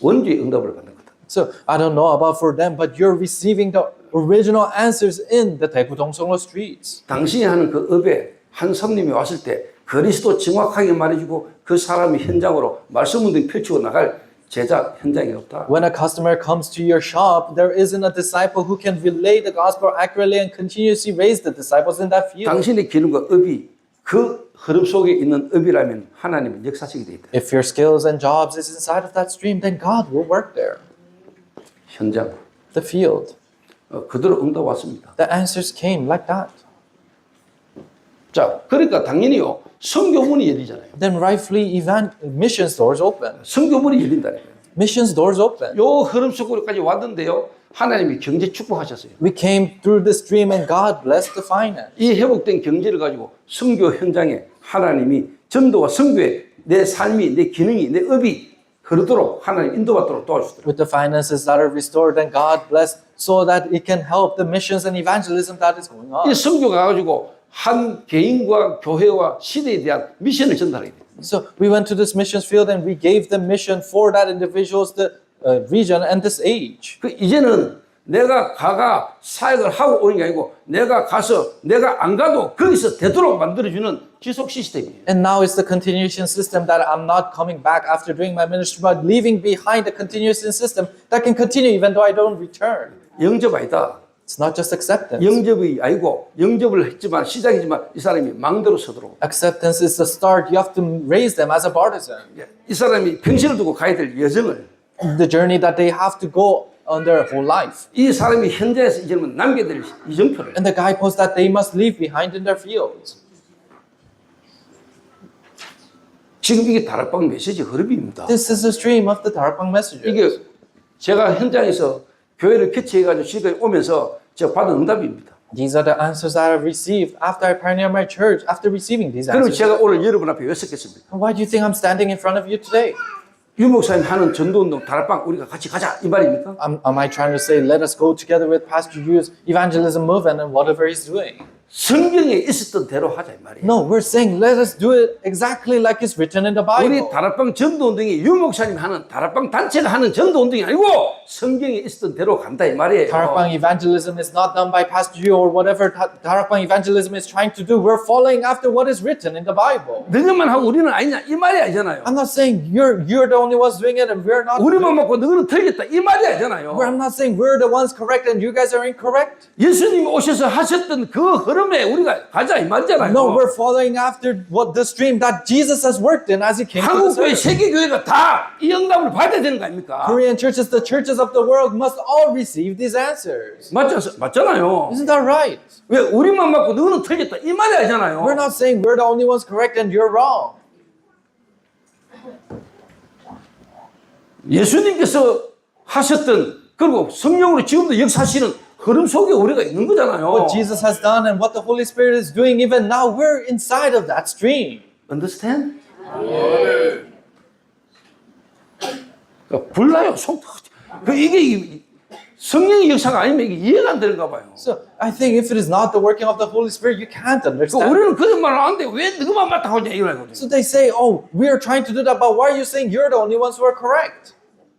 원주의 응답을 받는 거다. So I don't know about for them, but you're receiving the original answers in the Daegu Dongseonglo streets. 당신이 하는 그 업에 한 손님이 왔을 때 그리스도 정확하게 말해주고 그 사람이 현장으로 말씀 운동 펼치고 나갈 제자 현장이 없다. When a customer comes to your shop, there isn't a disciple who can relay the gospel accurately and continuously raise the disciples in that field. 당신의 기능과 업이 그 흐름 속에 있는 업이라면 하나님은 역사식이 되어 있다. If your skills and jobs is inside of that stream, then God will work there. 현장 The field. 그대로 응답 왔습니다. The answers came like that. 자, 그러니까 당연히요 선교문이 열리잖아요. Then rightfully missions doors open. 선교문이 열린다니까요. Missions doors open. 요 흐름 속으로까지 왔는데요. 하나님이 경제 축복하셨어요. We came through the stream and God blessed the finance. 이 회복된 경제를 가지고 선교 현장에 하나님이 전도와 선교에 내 삶이, 내 기능이, 내 업이 흐르도록 하나님 인도받도록 도와주시더라고요. With the finances that are restored, then God blessed so that it can help the missions and evangelism that is going on. 이 선교가 가지고 한 개인과 교회와 시대에 대한 미션을 전달하게 돼요. So we went to this missions field and we gave the mission for that individuals, the region and this age. 그 이제는 내가 가가 사역을 하고 오는 게 아니고 내가 가서 내가 안 가도 거기서 되도록 만들어주는 지속 시스템이에요. And now it's the continuation system that I'm not coming back after doing my ministry, but leaving behind the continuation system that can continue even though I don't return. 영접 아니다. It's not just acceptance. 영접이 아니고 영접을 했지만 시작이지만 이 사람이 망대로 서도록 Acceptance is the start. You have to raise them as a partisan. 이 사람이 평신을 두고 가야 될 여정을 The journey that they have to go on their whole life. 이 사람이 현장에서 이제는 남겨야 될 이정표를 And the guideposts that they must leave behind in their fields. 지금 이게 다락방 메시지 흐름입니다. This is the stream of the Darpang messages. 이게 제가 현장에서 교회를 개최해가지고 지금까지 오면서 제가 받은 응답입니다. These are the answers that I've received after I pioneered my church, after receiving these 그리고 answers. 제가 오늘 여러분 앞에 왜 섰겠습니까? Why do you think I'm standing in front of you today? 유 목사님 하는 전도운동 다락방 우리가 같이 가자 이 말입니까? Am I trying to say, let us go together with Pastor Yu's evangelism movement and whatever he's doing? 성경에 있었던 대로 하자 이 말이에요. No, we're saying, let us do it exactly like it's written in the 우리 Bible. 다락방 전도운동이 유 목사님 하는 다락방 단체가 하는 전도운동이 아니고 성경에 있었던 대로 간다 이 말이에요. Darpang evangelism is not done by Pastor Yu or whatever Darpang evangelism is trying to do. We're following after what is written in the Bible. 너희만 하고 우리는 아니냐 이 말이 아니잖아요. I'm not saying you're the only ones doing it and we're not. 우리만 먹고 너희는 틀렸다 이 말이 아니잖아요. I'm not saying we're the ones correct and you guys are incorrect. 예수님이 오셔서 하셨던 그 흐름 흐름에 우리가 가자 이 말이잖아요. No, we're following after what the stream that Jesus has worked in as he came to 한국 this 교회, earth. 세계 교회가 다 이 응답을 받아야 되는 거 아닙니까? Korean churches, the churches of the world must all receive these answers. 맞잖아요. Isn't that right? 왜 우리만 맞고 너는 틀렸다 이 말이 아니잖아요. We're not saying we're the only ones correct and you're wrong. 예수님께서 하셨던 그리고 성령으로 지금도 역사하시는 흐름 속에 우리가 있는 거잖아요. What Jesus has done and what the Holy Spirit is doing, even now, we're inside of that stream. Understand? 그러니까 불나요. 이게 성령의 역사가 아니면 이게 이해가 안 되는가 봐요. So I think if it is not the working of the Holy Spirit, you can't understand. 우리는 그런 말을 하는데 왜 너만 맞다고 하냐 이거거든요. So they say, oh, we are trying to do that, but why are you saying you're the only ones who are correct?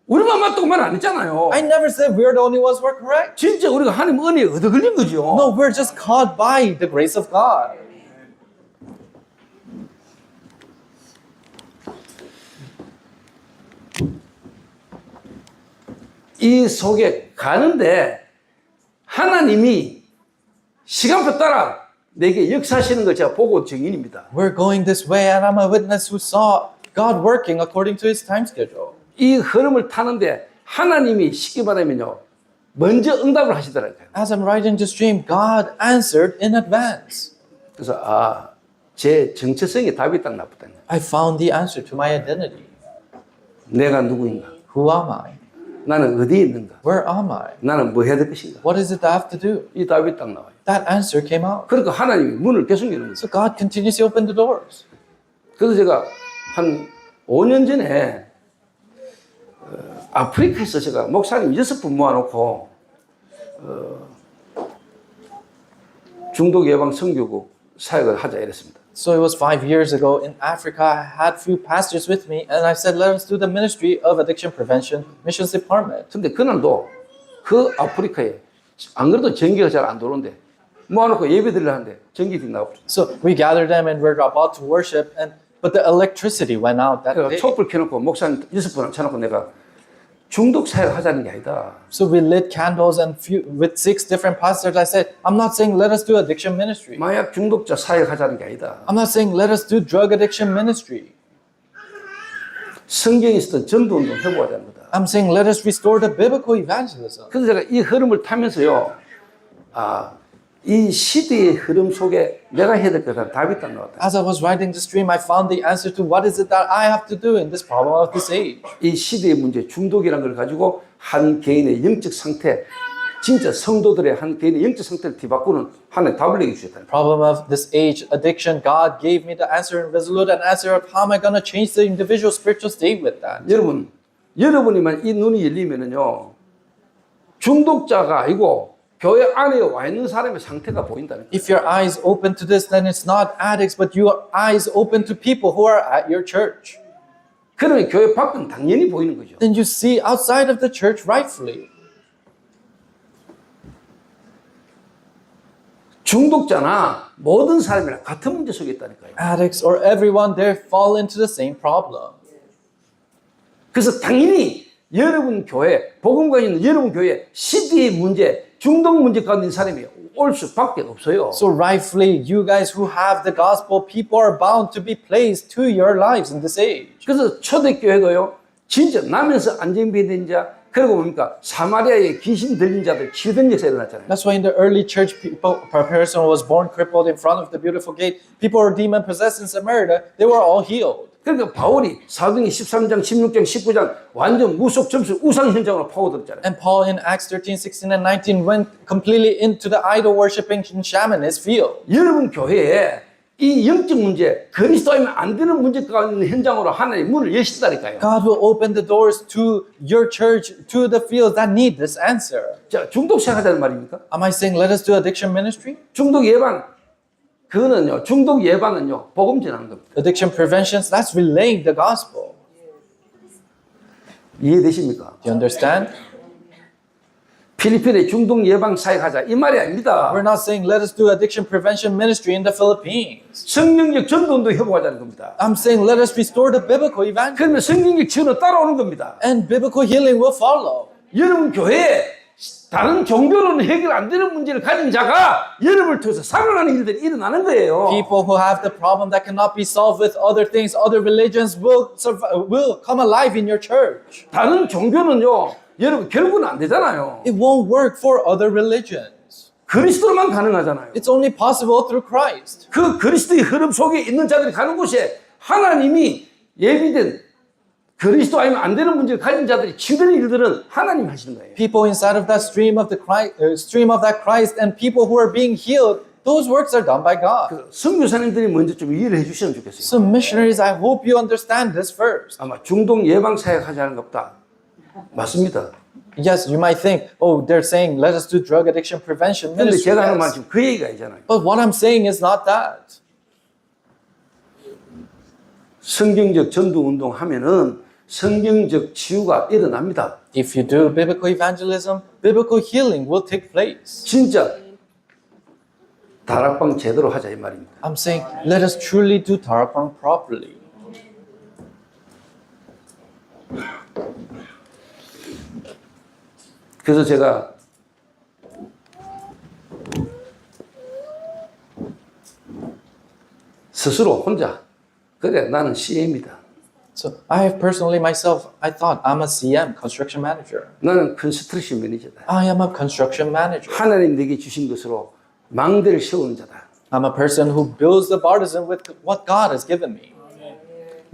우리만 맞다고 말 안 했잖아요. I never said we're the only ones who are correct. 진짜 우리가 하나님 은혜에 얻어 걸린 거죠. No, we're just caught by the grace of God. 이 속에 가는데 하나님이 시간표 따라 내게 역사하시는 걸 제가 보고 증인입니다. We're going this way, and I'm a witness who saw God working according to His time schedule. 이 흐름을 타는데 하나님이 쉽게 말하면요 먼저 응답을 하시더라고요. As I'm riding the stream, God answered in advance. 그래서 제 정체성에 답이 딱 나쁘다. I found the answer to my identity. 내가 누구인가? Who am I? 나는 어디에 있는가? Where am I? 나는 뭐 해야 될 것인가? What is it that I have to do? 이 답이 딱 나와요. That answer came out. 그러니까 하나님이 문을 계속 여는 거죠. So God continues to open the doors. 그래서 제가 한 5년 전에 아프리카에서 제가 목사님 6분 모아놓고 중독 예방 선교국 사역을 하자 이랬습니다. So it was 5 years ago in Africa. I had few pastors with me, and I said, "Let us do the ministry of addiction prevention missions department." 근데 그날도 그 아프리카에 안 그래도 전기가 잘 안 들어오는데 모아놓고 예배 드리려 하는데 전기가 나와버렸어요. So we gathered them, and we're about to worship, but the electricity went out that 그래서 day. 촛불 켜놓고 목사님 6분 쳐놓고 내가 중독 사역 하자는 게 아니다. So we lit candles, and with 6 different pastors, I said, "I'm not saying let us do addiction ministry. 마약 중독자 사역 하자는 게 아니다. I'm not saying let us do drug addiction ministry. 성경에 있었던 전도운동 해보자는 거다. I'm saying let us restore the biblical evangelism." 그래서 제가 이 흐름을 타면서요, 이 시대의 흐름 속에 내가 해야 될 것은 답이 딱 나왔다. As I was riding the stream, I found the answer to what is it that I have to do in this problem of this age. 이 시대의 문제, 중독이라는 걸 가지고 한 개인의 영적 상태, 진짜 성도들의 한 개인의 영적 상태를 뒤바꾸는 하나의 답을 내게 주셨다. Problem of this age, addiction, God gave me the answer and resolute an answer of how am I going to change the individual spiritual state with that. 여러분이만 이 눈이 열리면은요, 중독자가 아니고 교회 안에 와 있는 사람의 상태가 보인다는 거예요. If your eyes open to this, then it's not addicts, but your eyes open to people who are at your church. 그러면 교회 밖은 당연히 보이는 거죠. Then you see outside of the church rightfully. 중독자나 모든 사람이랑 같은 문제 속에 있다니까요. Addicts or everyone, they fall into the same problem. 그래서 당연히 여러분 교회, 복음관이 있는 여러분 교회 시대의 문제, 중독 문제 가운데 있는 사람이 올 수밖에 없어요. So rightfully, you guys who have the gospel, people are bound to be placed to your lives in this age. 그래서 초대교회도요, 진짜 나면서 안정비된 자, 그리고 뭡니까? 사마리아에 귀신 들린 자들 치유된 역사가 일어났잖아요. That's why in the early church, a person was born crippled in front of the beautiful gate. People were demon possessed in Samaria. They were all healed. 그러니까 바울이 사도행전 13장, 16장, 19장 완전 무속 점수 우상 현장으로 파고들었잖아요. And Paul in Acts 13, 16, and 19 went completely into the idol worshipping shamanist field. 여러분 교회에 이 영적 문제, 그리스도이면 안 되는 문제 가운데 있는 현장으로 하나님 문을 여신다니까요. God will open the doors to your church, to the fields that need this answer. 자, 중독 시작하자는 말입니까? Am I saying let us do addiction ministry? 중독 예방, 그거는요, 중독 예방은요, 복음 전하는 겁니다. Addiction prevention, that's relaying the gospel. 이해되십니까? Do you understand? 필리핀에 중독 예방 사역하자 이 말이 아닙니다. We're not saying let us do addiction prevention ministry in the Philippines. 성령적 전도운동 회복하자는 겁니다. I'm saying let us restore the biblical evangelism. 그러면 성령적 지원은 따라오는 겁니다. And biblical healing will follow. 여러분 교회에 다른 종교로는 해결 안 되는 문제를 가진 자가 여러분을 통해서 살아나는 일들이 일어나는 거예요. People who have the problem that cannot be solved with other things, other religions will come alive in your church. 다른 종교는요, 여러분 결국은 안 되잖아요. It won't work for other religions. 그리스도로만 가능하잖아요. It's only possible through Christ. 그 그리스도의 흐름 속에 있는 자들이 가는 곳에 하나님이 예비된 그리스도 아니면 안 되는 문제를 가진 자들이 치유되는 일들은 하나님 하시는 거예요. People inside of that stream of that Christ and people who are being healed, those works are done by God. 선교사님들이 먼저 좀 이해를 해주시면 좋겠어요. So missionaries, I hope you understand this first. 아마 중동 예방 사역 하자는 것다. 맞습니다. Yes, you might think, oh, they're saying let us do drug addiction prevention 근데 ministry. 제가 하는 말 Yes. 지금 그 얘기가 아니잖아요. But what I'm saying is not that. 성경적 전도 운동 하면은 성경적 치유가 일어납니다. If you do biblical evangelism, biblical healing will take place. 진짜 다락방 제대로 하자 이 말입니다. I'm saying let us truly do Tarapang properly. 그래서 제가 스스로 혼자 그래 나는 CM이다. So I have personally myself, I thought I'm a CM, construction manager. 나는 컨스트럭션 매니저다. I am a construction manager. 하나님 내게 주신 것으로 망대를 세우는 자다. I'm a person who builds the partisan with what God has given me.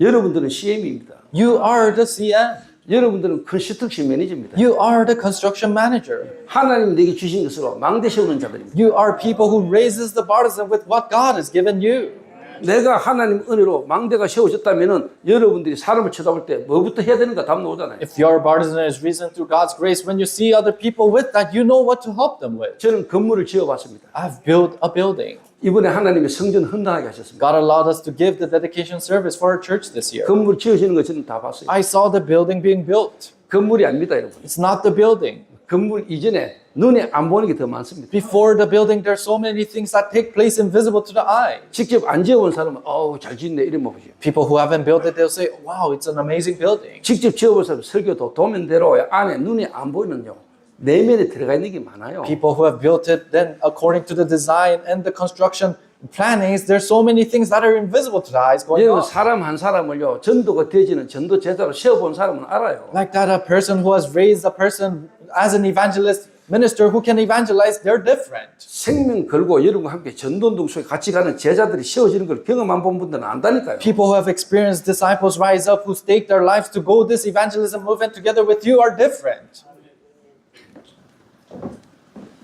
여러분들은 CM입니다. You are the CM. 여러분들은 컨스트럭션 매니저입니다. You are the construction manager. 하나님 내게 주신 것으로 망대 세우는 자들입니다. You are people who raises the partisan with what God has given you. 내가 하나님 은혜로 망대가 세워졌다면은 여러분들이 사람을 쳐다볼 때 뭐부터 해야 되는가 답 나오잖아요. If your partisan is risen through God's grace, when you see other people with that, you know what to help them with. 저는 건물을 지어봤습니다. I've built a building. 이번에 하나님의 성전 헌당하게 하셨습니다. God allowed us to give the dedication service for our church this year. 건물 지어지는 거 저는 다 봤어요. I saw the building being built. 건물이 아닙니다, 여러분. It's not the building. 건물 이전에 눈에 안 보는 게 더 많습니다. Before the building, there's so many things that take place invisible to the eye. 직접 안 지어본 사람은 어우 잘 짓네 이러면 보죠. People who haven't built it, they'll say, wow, it's an amazing building. 직접 지어본 사람 설교도 도면대로 안에 눈에 안 보이는요. 내면에 들어가 있는 게 많아요. People who have built it, then according to the design and the construction plannings, there's so many things that are invisible to the eyes going 여러분 on. 사람 한 사람을요 전도가 되지는 전도 제자로 세워본 사람은 알아요. Like that, a person who has raised a person as an evangelist minister who can evangelize, they're different. 생명 걸고 여러분과 함께 전도운동 속에 같이 가는 제자들이 세워지는 걸 경험한 본 분들은 안다니까요. People who have experienced disciples rise up, who stake their lives to go this evangelism movement together with you are different.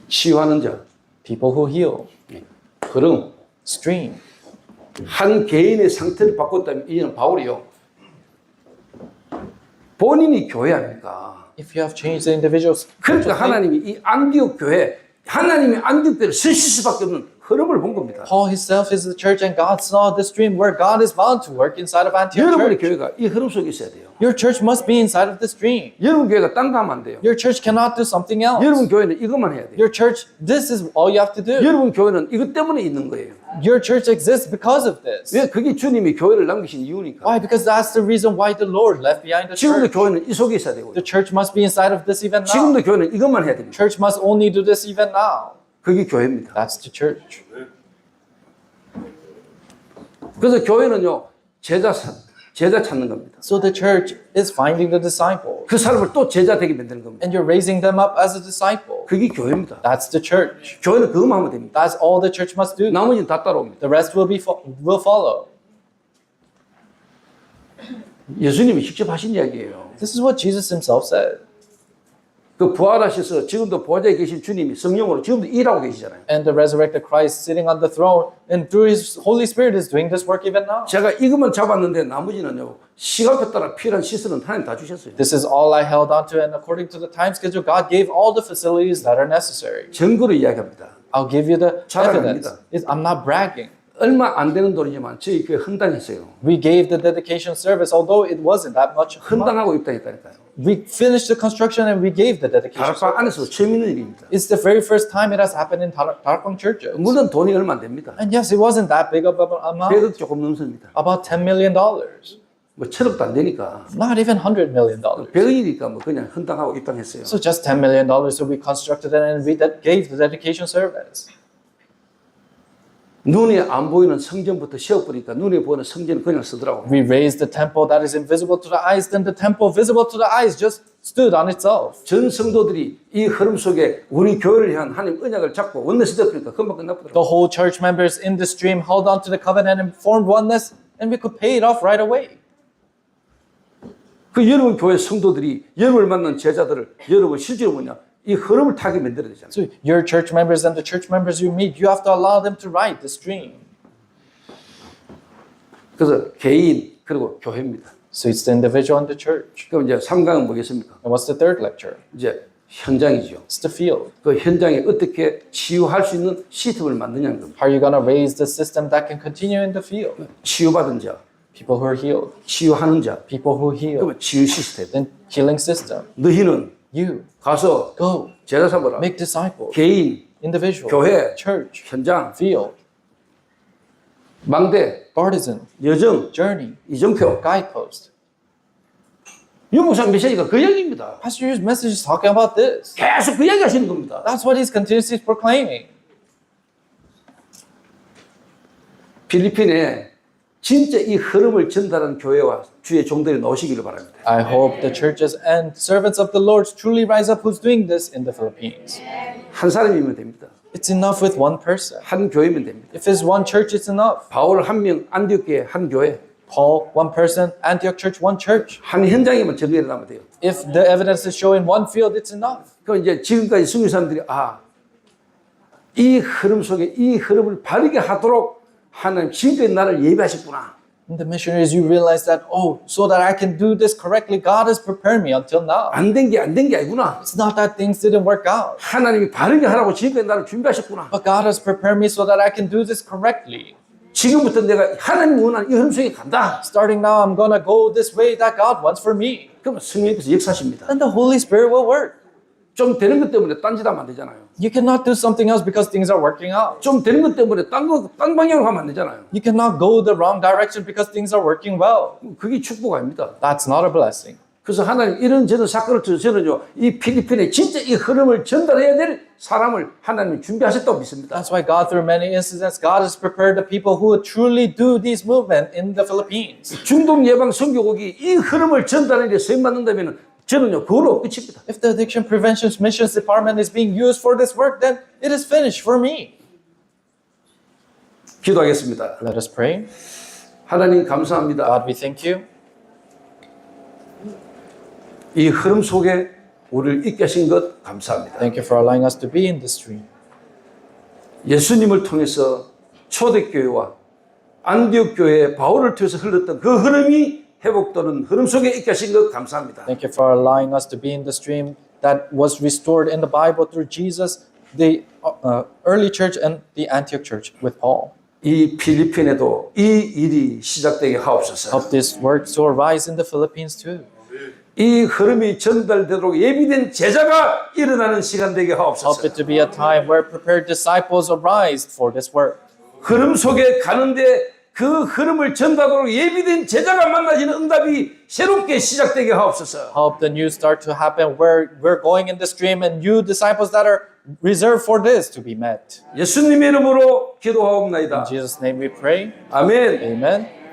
치유하는 자, People who heal, 흐름, stream. 한 개인의 상태를 바꿨다면 이는 바울이요. 본인이 교회 아닙니까? If you have changed the individual's 그러니까 하나님이 이 안디옥 교회, 하나님이 안디옥 교회를 쓰실 수밖에 없는 흐름을 본 겁니다. Paul himself is the church and God saw the stream where God is bound to work inside of Antioch 여러분의 church. 교회가 이 흐름 속에 있어야 돼요. Your church must be inside of the stream. 여러분 교회가 딴 거 하면 안 돼요. Your church cannot do something else. 여러분 교회는 이것만 해야 돼요. Your church, this is all you have to do. 여러분 교회는 이것 때문에 있는 거예요. Your church exists because of this. 왜? 그게 주님이 교회를 남기신 이유니까. Why? Because that's the reason why the Lord left behind the 지금도 church. 교회는 이 속에 있어야 되고요. The church must be inside of this even now. 지금도 교회는 이것만 해야 됩니다. Church must only do this even now. 그게 교회입니다. That's the church. 그래서 교회는요, 제자 찾는 겁니다. So the church is finding the disciples. 그 사람을 또 제자 되게 만드는 겁니다. And you're raising them up as a disciple. 그게 교회입니다. That's the church. 교회는 그것만 하면 됩니다. That's all the church must do. 나머지는 다 따라옵니다. The rest will follow. 예수님이 직접 하신 이야기예요. This is what Jesus himself said. 그 부활하셔서 지금도 보좌에 계신 주님이 성령으로 지금도 일하고 계시잖아요. And the resurrected Christ sitting on the throne and through his Holy Spirit is doing this work even now. 제가 이것만 잡았는데 나머지는요, 시간표 따라 필요한 시설은 하나님 다 주셨어요. This is all I held on to, and according to the time schedule, God gave all the facilities that are necessary. 증거로 이야기합니다. I'll give you the 자랑합니다. evidence. I'm not bragging. 얼마 안 되는 돈이지만 저희 교회 헌당했어요. We gave the dedication service, although it wasn't that much. 헌당하고 입당했다니까요. We finished the construction and we gave the dedication service. 다락방 안에서 처음 있는 일입니다. It's the very first time it has happened in Tarakpang churches. 물론 돈이 얼마 안 됩니다. And yes, it wasn't that big of an amount, 100억 조금 넘습니다. about $10 million. 뭐 천억도 안 되니까 Not even $100 million. 100억이니까 뭐 그냥 헌당하고 입당했어요. So just $10 million, so we constructed it and we gave the dedication service. 눈에 안 보이는 성전부터 세워버리니까 눈에 보이는 성전은 그냥 쓰더라고. We raised the temple that is invisible to the eyes, then the temple visible to the eyes just stood on itself. 전 성도들이 이 흐름 속에 우리 교회를 향한 하나님 언약을 잡고 원내스 되니까 금방 끝나버더라고. The whole church members in the stream held on to the covenant and formed oneness, and we could pay it off right away. 그 여러분 교회 성도들이 여러분을 만난 제자들을 여러분 실제로 뭐냐? 이 흐름을 타게 만들어야 되잖아요. So your church members and the church members you meet, you have to allow them to ride the stream. 그래서 개인 그리고 교회입니다. So it's the individual and the church. 그럼 이제 3강은 뭐겠습니까? And what's the third lecture? 이제 현장이죠. It's the field. 그 현장에 어떻게 치유할 수 있는 시스템을 만드냐는 겁니다. How are you going to raise the system that can continue in the field? 치유받은 자, People who are healed, 치유하는 자, people who heal, 그러면 치유 시스템. then healing system. 너희는 You 가서 go, 제자 삼아라. make disciples, 개인, individual, 교회, church, 현장, field, 망대, partisan, 여정, journey, 이정표. guidepost. 유목사 메시지가 그 얘기입니다. Pastor Yu's message is talking about this. 계속 그 얘기 하시는 겁니다. That's what he's continuously proclaiming. 필리핀에 진짜 이 흐름을 전달하는 교회와 주의 종들이 나오시기를 바랍니다. I hope the churches and servants of the Lord truly rise up who's doing this in the Philippines. 한 사람이면 됩니다. It's enough with one person. 한 교회면 됩니다. If it's one church, it's enough. 바울 한 명, 안디옥교회 한 교회, Paul, one person. Antioch church, one church. 한 현장에만 정리해 놔면 돼요. If the evidence is showing one field, it's enough. 그럼 이제 지금까지 승리 사람들이 이 흐름 속에 이 흐름을 바르게 하도록 하나님 지금까지 나를 예비하셨구나. And the missionaries, you realize that, so that I can do this correctly, God has prepared me until now. 안 된 게 아니구나. It's not that things didn't work out, 하나님이 바르게 하라고 지금까지 나를 준비하셨구나. but God has prepared me so that I can do this correctly. 지금부터 내가 하나님이 원하는 이 흐름 속에 간다. Starting now, I'm going to go this way that God wants for me. 그러면 성령께서 역사하십니다. And the Holy Spirit will work. 좀 되는 것 때문에 딴짓하면 안 되잖아요. You cannot do something else because things are working out. 좀 되는 것 때문에 딴 방향으로 가면 안 되잖아요. You cannot go the wrong direction because things are working well. 그게 축복 아닙니다. That's not a blessing. 그래서 하나님 이런저런 사건을 통해서 저는요, 이 필리핀에 진짜 이 흐름을 전달해야 될 사람을 하나님이 준비하셨다고 믿습니다. That's why God, through many incidents, God has prepared the people who would truly do these movements in the Philippines. 중독 예방 선교국이 이 흐름을 전달하는 데 서임받는다면 저는요, 그걸로 끝입니다. If the Addiction Prevention Missions Department is being used for this work, then it is finished for me. 기도하겠습니다. Let us pray. 하나님 감사합니다. God, we thank you. 이 흐름 속에 우리를 있게 하신 것 감사합니다. Thank you for allowing us to be in this stream. 예수님을 통해서 초대교회와 안디옥 교회의 바울을 통해서 흘렀던 그 흐름이 회복되는 흐름 속에 있게 하신 것 감사합니다. Thank you for allowing us to be in the stream that was restored in the Bible through Jesus, the early church and the Antioch church with Paul. 이 필리핀에도 이 일이 시작되게 하옵소서. Help this work to arise in the Philippines too. 이 흐름이 전달되도록 예비된 제자가 일어나는 시간 되게 Help 하옵소서. it to be a time where prepared disciples arise for this work. 흐름 속에 가는데 그 흐름을 전달하도록 예비된 제자가 만나지는 응답이 새롭게 시작되게 하옵소서. Help the new start to happen where we're going in the stream and you disciples that are reserved for this to be met. 예수님의 이름으로 기도하옵나이다. In Jesus' name we pray. 아멘. Amen.